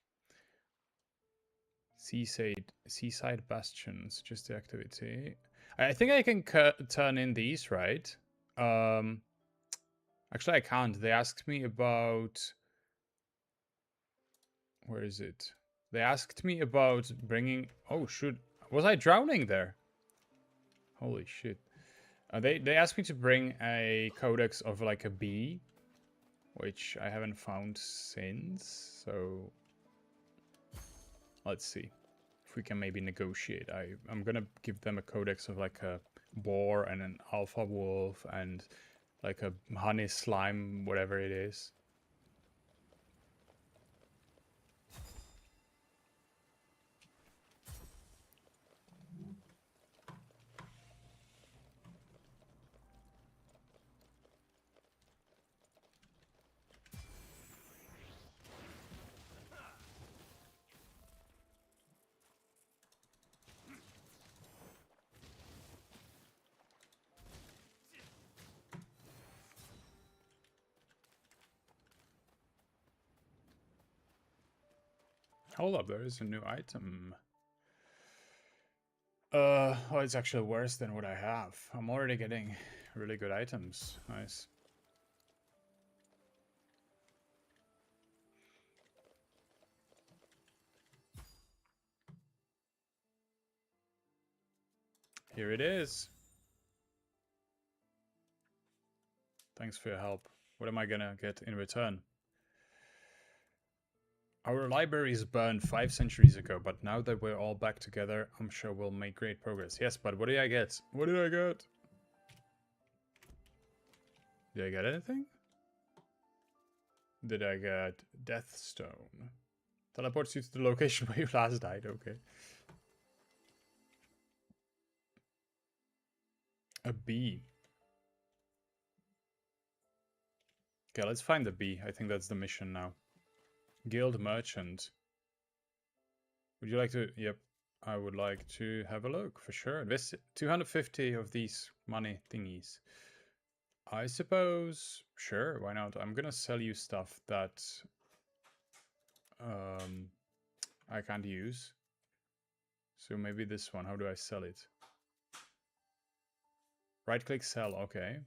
Seaside Bastions, just the activity. I think I can turn in these, right? Actually, I can't. They asked me about... Where is it? They asked me about bringing... Oh, shoot. Was I drowning there? Holy shit. They asked me to bring a codex of like a bee, which I haven't found since, so let's see if we can maybe negotiate. I'm gonna give them a codex of like a boar and an alpha wolf and like a honey slime, whatever it is. Hold up, there is a new item. Oh, it's actually worse than what I have. I'm already getting really good items. Nice. Here it is. Thanks for your help. What am I gonna get in return? Our library is burned 5 centuries ago, but now that we're all back together, I'm sure we'll make great progress. Yes, but what did I get? What did I get? Did I get anything? Did I get Deathstone? Teleports you to the location where you last died, okay. A bee. Okay, let's find the bee. I think that's the mission now. Guild Merchant. Would you like to... Yep, I would like to have a look, for sure. This 250 of these money thingies. I suppose... Sure, why not? I'm gonna sell you stuff that... I can't use. So maybe this one. How do I sell it? Right-click sell, okay.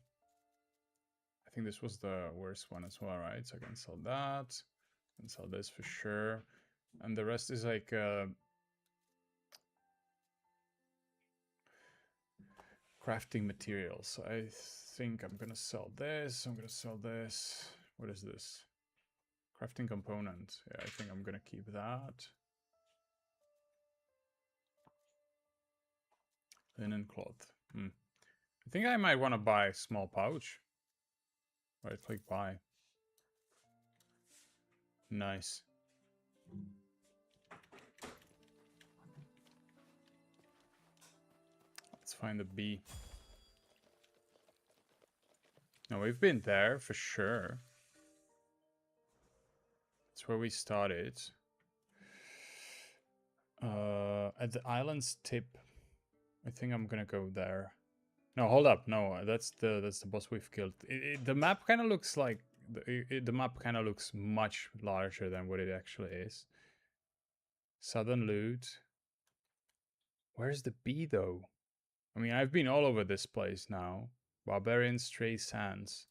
I think this was the worst one as well, right? So I can sell that. And sell this for sure. And the rest is like... crafting materials. So I think I'm gonna sell this. I'm gonna sell this. What is this? Crafting component. Yeah, I think I'm gonna keep that. Linen cloth. I think I might want to buy a small pouch. Right click buy. Nice. Let's find the bee. No, we've been there for sure. That's where we started. At the island's tip. I think I'm gonna go there. No, hold up. No, that's the boss we've killed. The map kind of looks like the map kind of looks much larger than what it actually is. Southern loot. Where's the bee though? I mean, I've been all over this place now. Barbarian Stray Sands.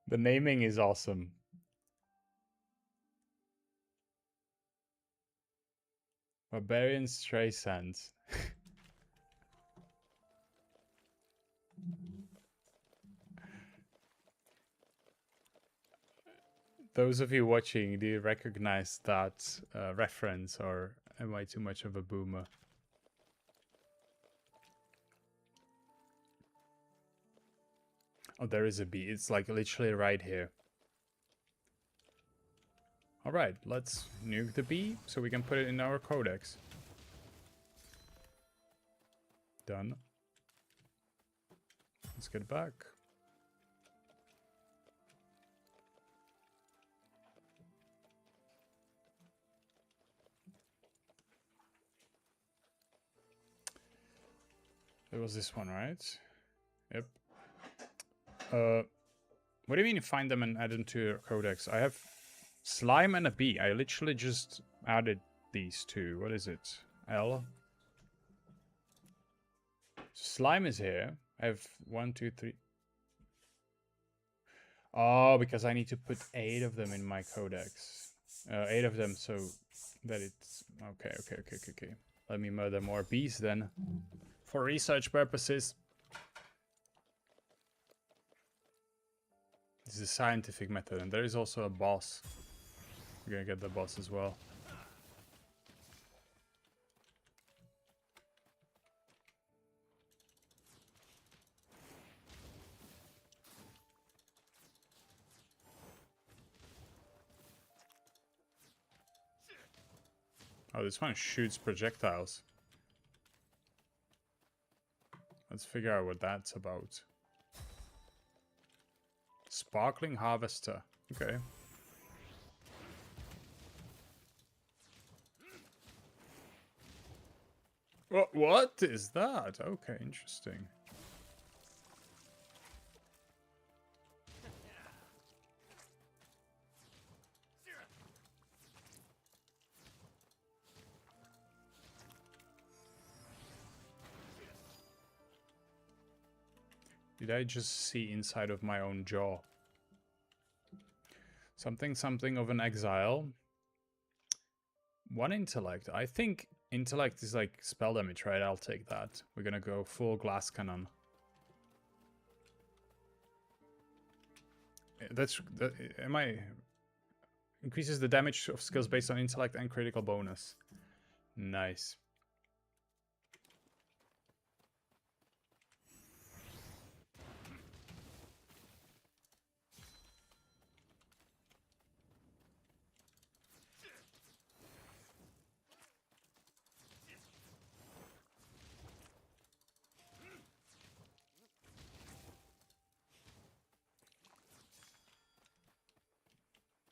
The naming is awesome. Barbarian Stray Sands. Those of you watching, do you recognize that reference, or am I too much of a boomer? Oh, there is a bee. It's like literally right here. Alright, let's nuke the bee so we can put it in our codex. Done. Let's get back. It was this one, right? Yep. What do you mean you find them and add them to your codex? I have slime and a bee. I literally just added these two. What is it? L. Slime is here. I have 1, 2, 3. Oh, because I need to put 8 of them in my codex. 8 of them so that it's... Okay. Let me murder more bees then. For research purposes. This is a scientific method, and there is also a boss. We're gonna get the boss as well. Oh, this one shoots projectiles. Let's figure out what that's about. Sparkling Harvester. Okay. What is that? Okay, interesting. Did I just see inside of my own jaw? Something of an exile. 1 intellect. I think intellect is like spell damage, right? I'll take that. We're gonna go full glass cannon. Am I... Increases the damage of skills based on intellect and critical bonus. Nice.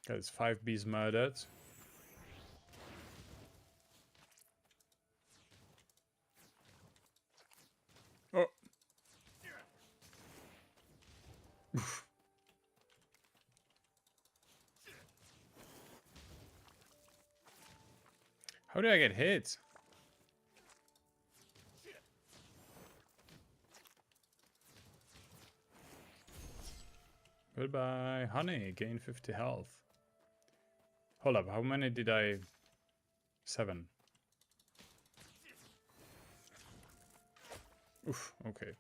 There's 5 bees murdered. Oh. How did I get hit? Goodbye, honey. Gain 50 health. Hold up, how many did I... 7. Oof, okay.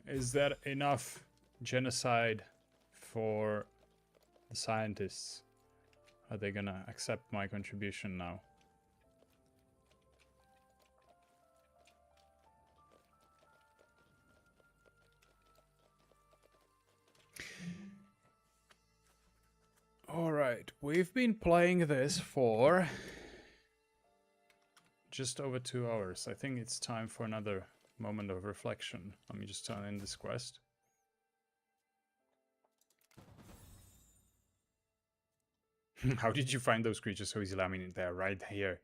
Is that enough genocide for the scientists? Are they gonna accept my contribution now? Alright, we've been playing this for just over 2 hours. I think it's time for another moment of reflection. Let me just turn in this quest. How did you find those creatures so easily? I mean, they're right here.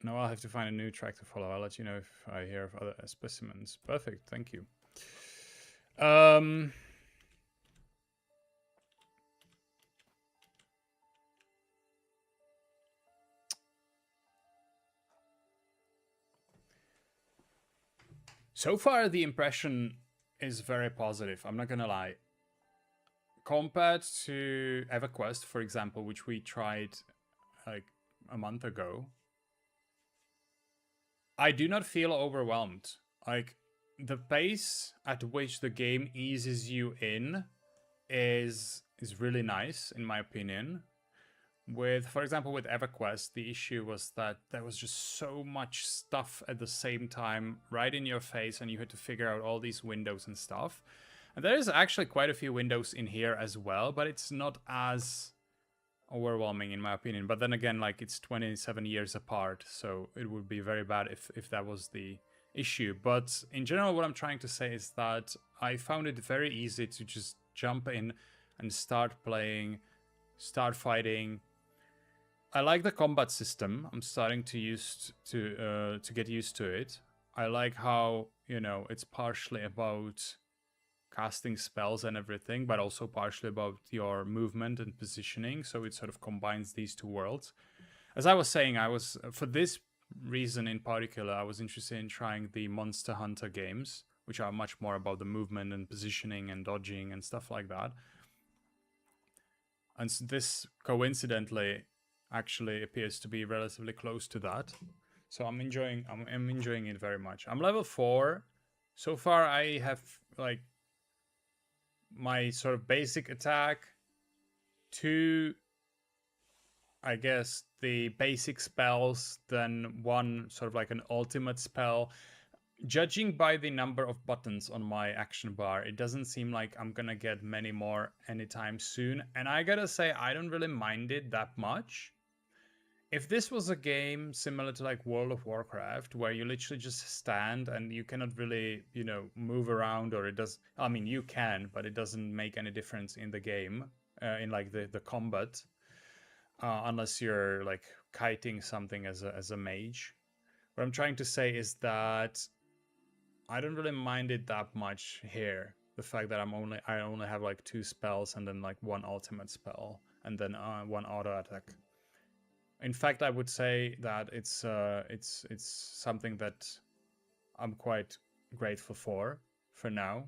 No, I'll have to find a new track to follow. I'll let you know if I hear of other specimens. Perfect, thank you. So far, the impression is very positive. I'm not gonna lie. Compared to EverQuest, for example, which we tried like a month ago, I do not feel overwhelmed. Like, the pace at which the game eases you in is really nice, in my opinion. With, for example, with EverQuest, the issue was that there was just so much stuff at the same time right in your face, and you had to figure out all these windows and stuff. And there is actually quite a few windows in here as well, but it's not as overwhelming in my opinion. But then again, like, it's 27 years apart, so it would be very bad if that was the issue. But in general, what I'm trying to say is that I found it very easy to just jump in and start playing, start fighting. I like the combat system. I'm starting to get used to it. I like how, you know, it's partially about casting spells and everything, but also partially about your movement and positioning. So it sort of combines these two worlds. As I was saying, for this reason in particular, I was interested in trying the Monster Hunter games, which are much more about the movement and positioning and dodging and stuff like that. And this coincidentally actually appears to be relatively close to that. So I'm enjoying it very much. I'm level 4. So far I have like my sort of basic attack, 2, I guess, the basic spells, then 1 sort of like an ultimate spell. Judging by the number of buttons on my action bar, it doesn't seem like I'm gonna get many more anytime soon. And I gotta say, I don't really mind it that much. If this was a game similar to like World of Warcraft, where you literally just stand and you cannot really, you know, move around, or it does, I mean, you can, but it doesn't make any difference in the game, in like the combat, unless you're like kiting something as a mage. What I'm trying to say is that I don't really mind it that much here. The fact that I only have like 2 spells and then like 1 ultimate spell and then 1 auto attack. In fact, I would say that it's something that I'm quite grateful for for now.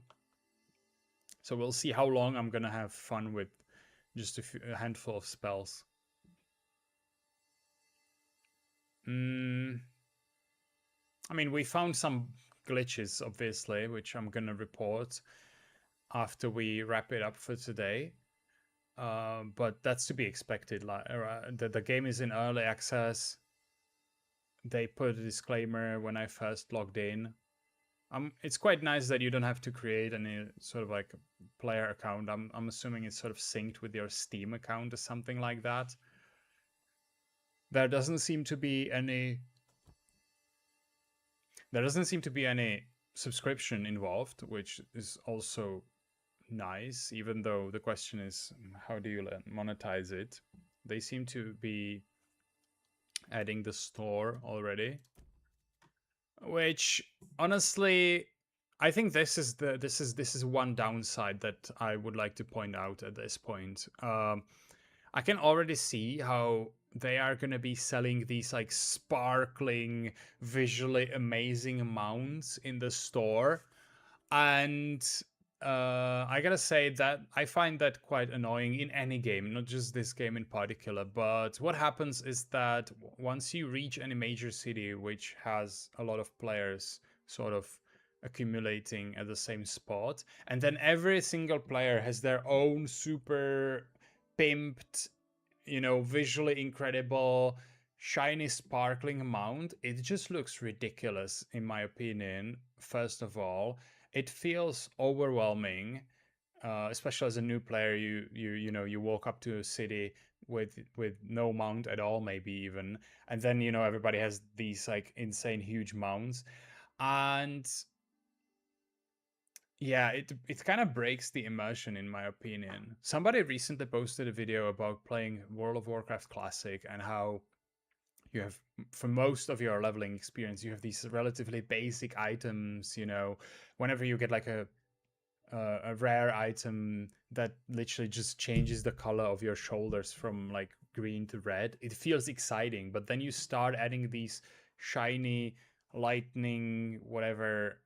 So we'll see how long I'm gonna have fun with just a handful of spells. I mean, we found some glitches, obviously, which I'm gonna report after we wrap it up for today. But that's to be expected. Like the game is in early access. They put a disclaimer when I first logged in. It's quite nice that you don't have to create any sort of like player account. I'm assuming it's sort of synced with your Steam account or something like that. There doesn't seem to be any subscription involved, which is also nice, even though the question is how do you monetize it. They seem to be adding the store already, which honestly I think this is one downside that I would like to point out at this point. I can already see how they are going to be selling these like sparkling, visually amazing mounts in the store. And I gotta say that I find that quite annoying in any game, not just this game in particular. But what happens is that once you reach any major city which has a lot of players sort of accumulating at the same spot, and then every single player has their own super pimped, visually incredible, shiny, sparkling mount, it just looks ridiculous, in my opinion. First of all, it feels overwhelming, especially as a new player. You walk up to a city with no mount at all, maybe even, and then everybody has these like insane huge mounts, and yeah, it kind of breaks the immersion, in my opinion. Somebody recently posted a video about playing World of Warcraft Classic and how you have, for most of your leveling experience, you have these relatively basic items. Whenever you get like a rare item that literally just changes the color of your shoulders from like green to red, it feels exciting. But then you start adding these shiny lightning whatever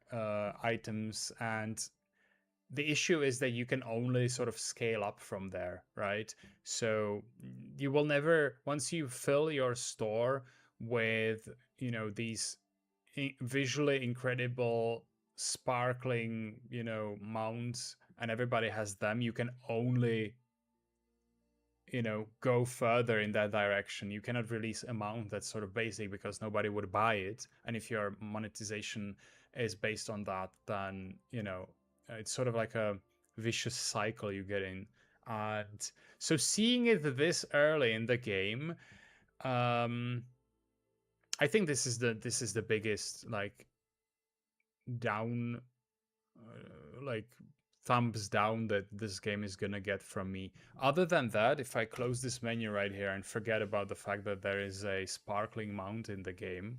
items, and the issue is that you can only sort of scale up from there, right? So you will never, once you fill your store with these visually incredible sparkling mounts, and everybody has them, you can only go further in that direction. You cannot release a mount that's sort of basic because nobody would buy it, and if your monetization is based on that, then it's sort of like a vicious cycle you get in. And so seeing it this early in the game, I think this is the biggest like down like thumbs down that this game is gonna get from me. Other than that, if I close this menu right here and forget about the fact that there is a sparkling mount in the game,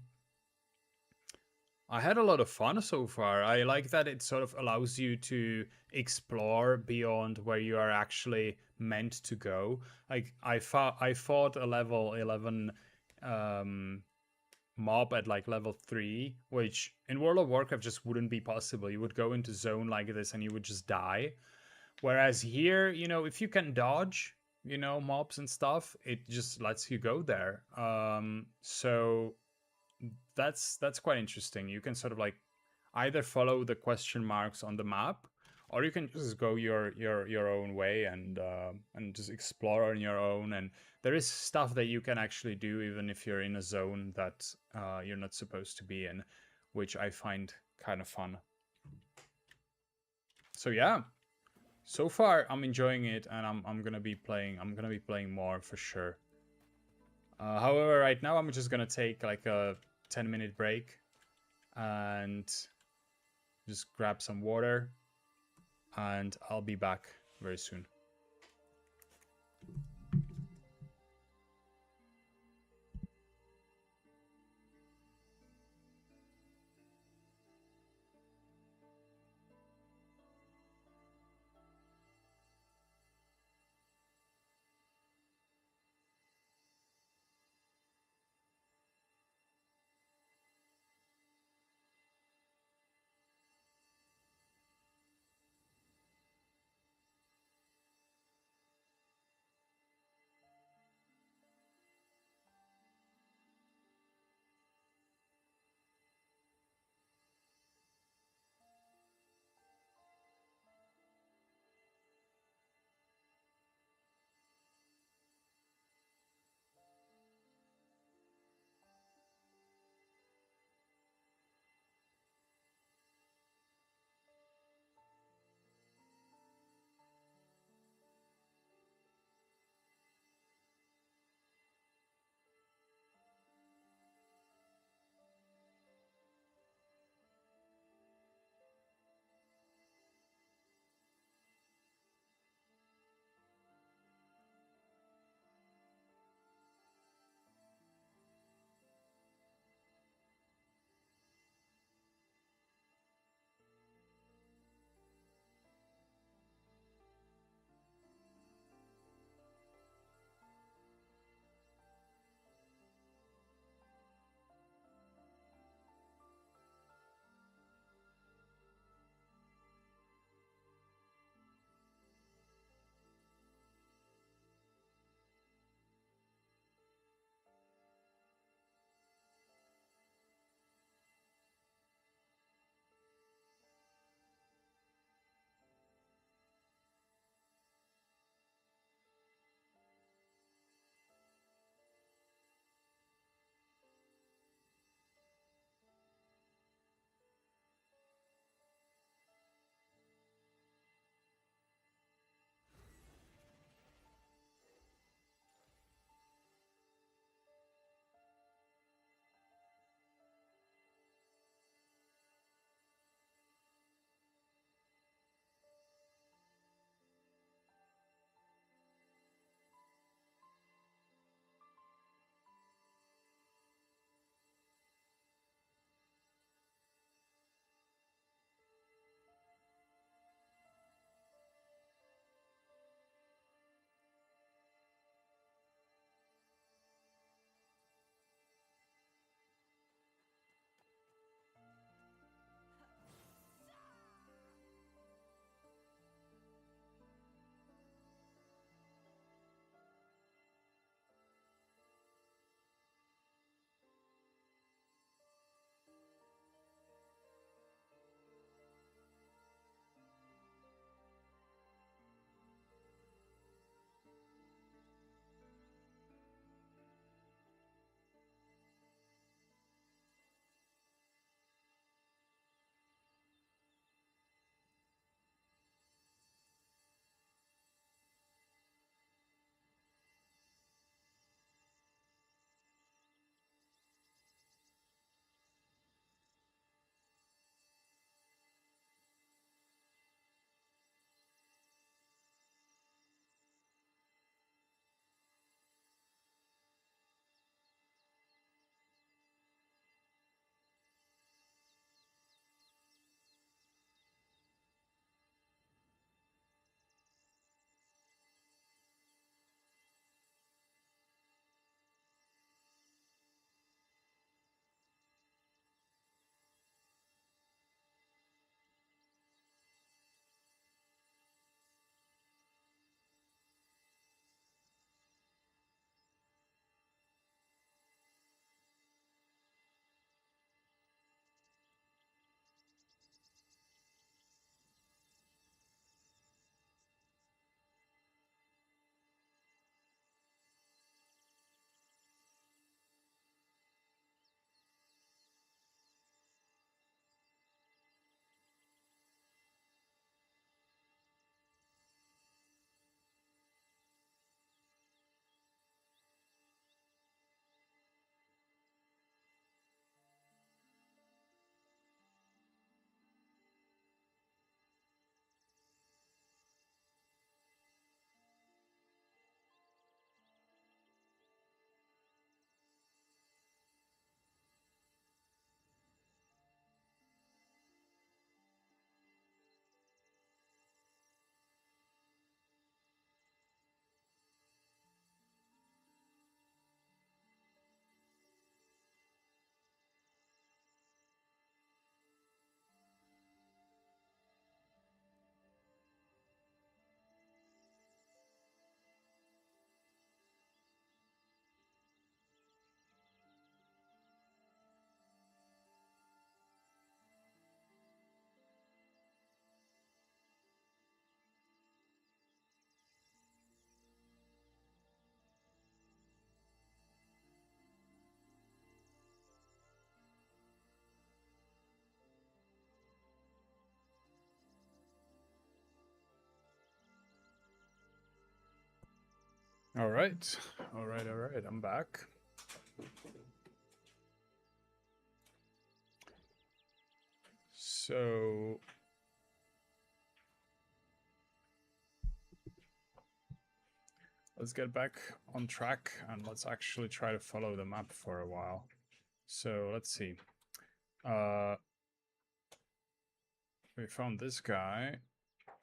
I had a lot of fun so far. I like that it sort of allows you to explore beyond where you are actually meant to go. Like I fought a level 11 mob at like level 3, which in World of Warcraft just wouldn't be possible. You would go into zone like this and you would just die. Whereas here, if you can dodge, mobs and stuff, it just lets you go there. So that's quite interesting. You can sort of like either follow the question marks on the map, or you can just go your own way and just explore on your own. And there is stuff that you can actually do even if you're in a zone that you're not supposed to be in, which I find kind of fun. So yeah, so far I'm enjoying it, and I'm gonna be playing more for sure. However, right now I'm just gonna take like a 10-minute break and just grab some water, and I'll be back very soon. All right. All right. All right. I'm back. So let's get back on track and let's actually try to follow the map for a while. So let's see. We found this guy.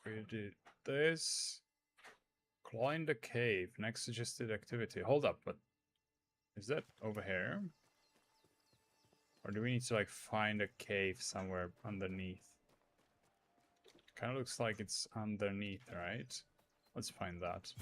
We did this. Claw in the cave. Next suggested activity. Hold up, but is that over here? Or do we need to like find a cave somewhere underneath? Kind of looks like it's underneath, right? Let's find that.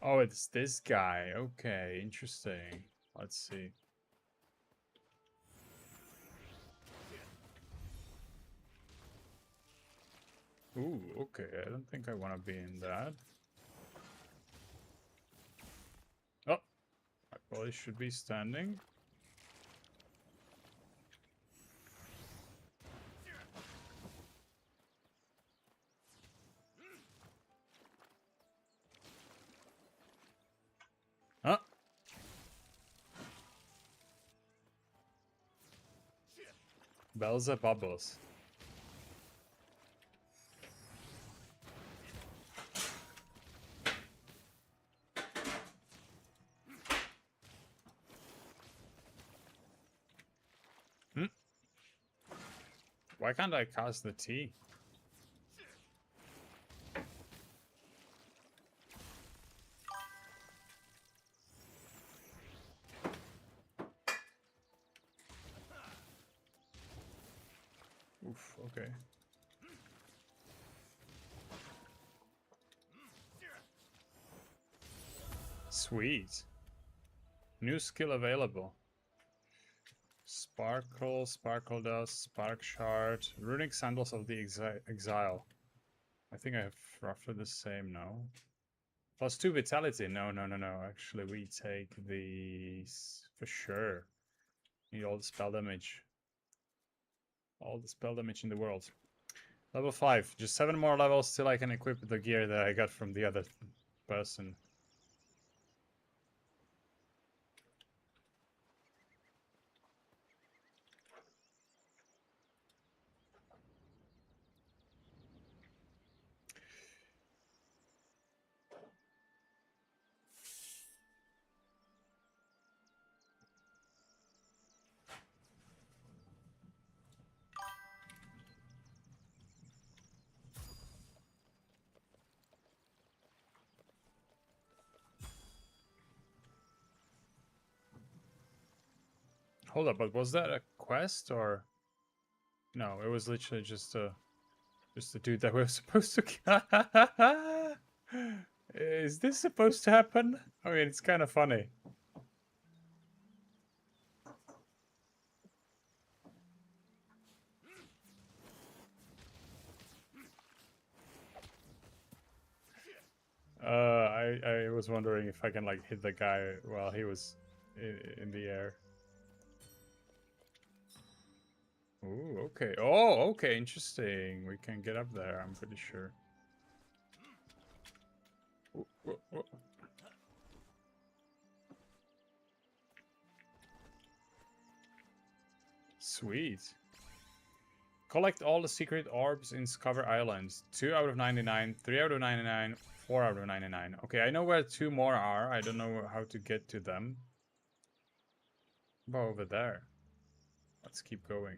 Oh, it's this guy. Okay, interesting. Let's see. Ooh, okay. I don't think I want to be in that. Oh, I probably should be standing. Huh? Belzebubbles. Hmm? Why can't I cast the T? Oof, okay. Sweet. New skill available. Sparkle, Sparkle Dust, Spark Shard, Runic Sandals of the Exile. I think I have roughly the same now. +2 Vitality. No, no, no, no. Actually, we take these for sure. Need all the spell damage. All the spell damage in the world. Level 5. Just 7 more levels till I can equip the gear that I got from the other person. Hold up, but was that a quest or... No, it was literally just a dude that we were supposed to kill. Is this supposed to happen? I mean, it's kind of funny. I was wondering if I can like hit the guy while he was in the air. Ooh, okay. Oh, okay, interesting. We can get up there, I'm pretty sure. Ooh, ooh, ooh. Sweet. Collect all the secret orbs in Scover Islands. 2 out of 99, 3 out of 99, 4 out of 99. Okay, I know where 2 more are. I don't know how to get to them. About over there. Let's keep going.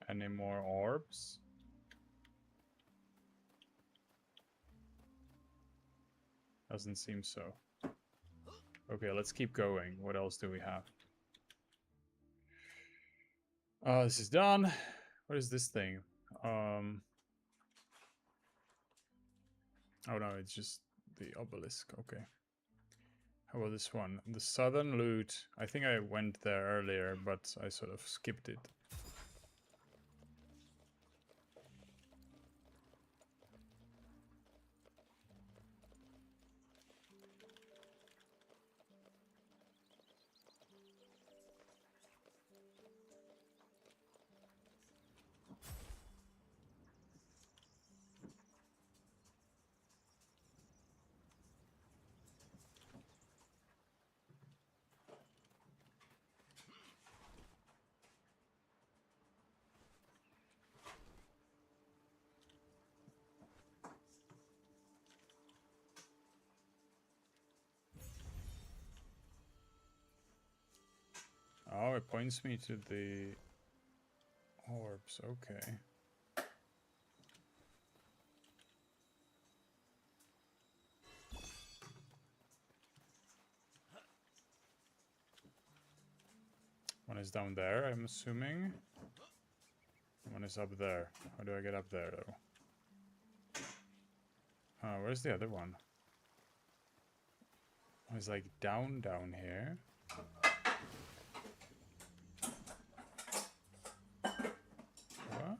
Any more orbs? Doesn't seem so. Okay, let's keep going. What else do we have? This is done. What is this thing? Oh no, it's just the obelisk. Okay. How about this one? The southern loot. I think I went there earlier, but I sort of skipped it. Oh, it points me to the orbs. Okay. One is down there, I'm assuming. One is up there. How do I get up there, though? Where's the other one? Oh, it's like down here. What?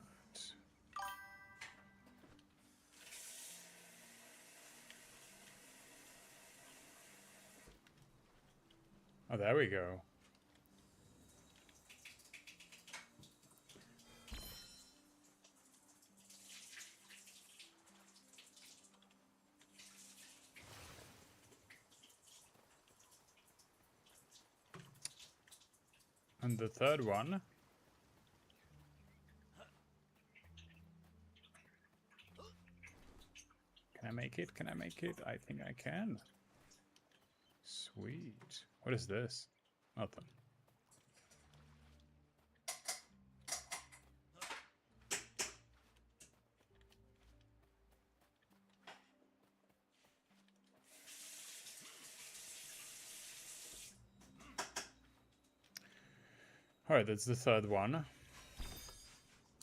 Oh, there we go. And the third one. Can I make it? Can I make it? I think I can. Sweet. What is this? Nothing. Alright, that's the third one.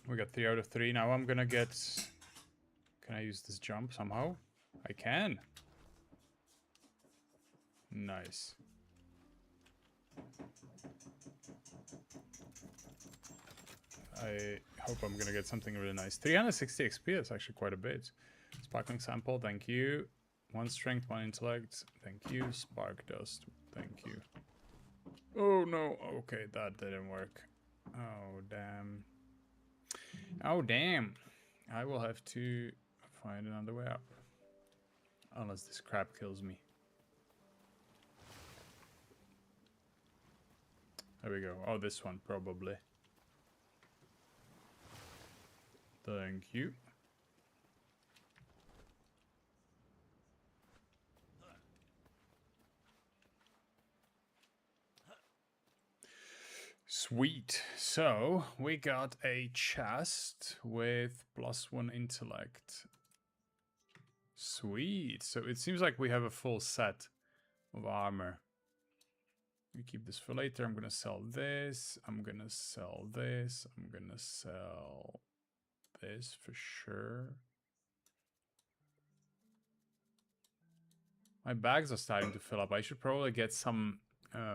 We got 3 out of 3. Now I'm gonna get... Can I use this jump somehow? I can. Nice. I hope I'm gonna get something really nice. 360 XP, that's actually quite a bit. Sparkling sample, thank you. 1 strength, 1 intellect, thank you. Spark dust, thank you. Oh no, okay, that didn't work. Oh damn. Oh damn. I will have to find another way up. Unless this crab kills me. There we go. Oh, this one probably. Thank you. Sweet. So we got a chest with +1 intellect. Sweet. So it seems like we have a full set of armor. We keep this for later. I'm gonna sell this. I'm gonna sell this. I'm gonna sell this for sure. My bags are starting to fill up. I should probably get some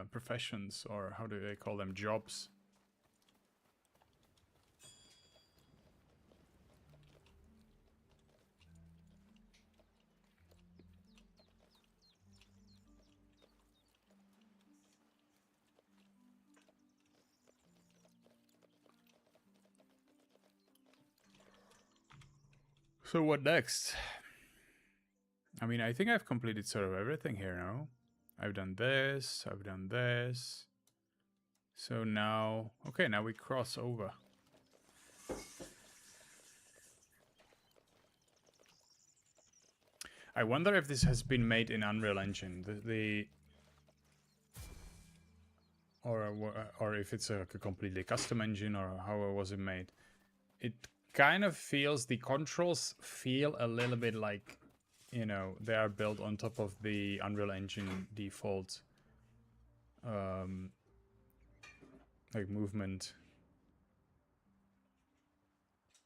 professions, or how do they call them, jobs. So what next? I mean, I think I've completed sort of everything here now. I've done this, I've done this. So now, okay, now we cross over. I wonder if this has been made in Unreal Engine, or if it's a completely custom engine, or how was it made. It kind of feels, the controls feel a little bit like, you know, they are built on top of the Unreal Engine default like movement,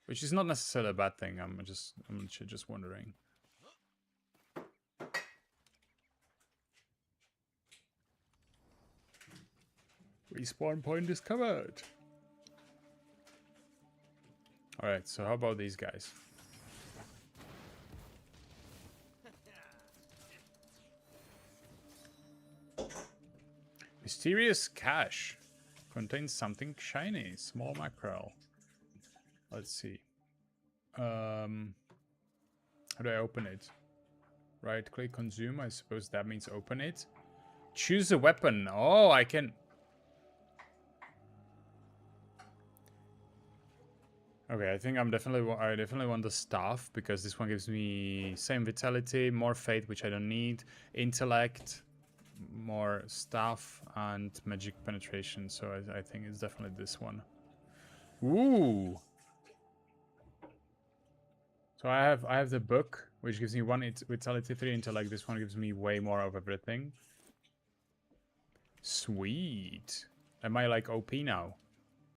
which is not necessarily a bad thing. I'm just wondering. Respawn point discovered. All right, so how about these guys? Mysterious cache contains something shiny. Small mackerel. Let's see. How do I open it? Right click consume. I suppose that means open it. Choose a weapon. Oh, I can. Okay, I think I definitely want the staff, because this one gives me same vitality, more faith, which I don't need, intellect, more staff, and magic penetration. So I think it's definitely this one. Ooh. So I have the book, which gives me 1 vitality, 3 intellect. This one gives me way more of everything. Sweet. Am I like OP now?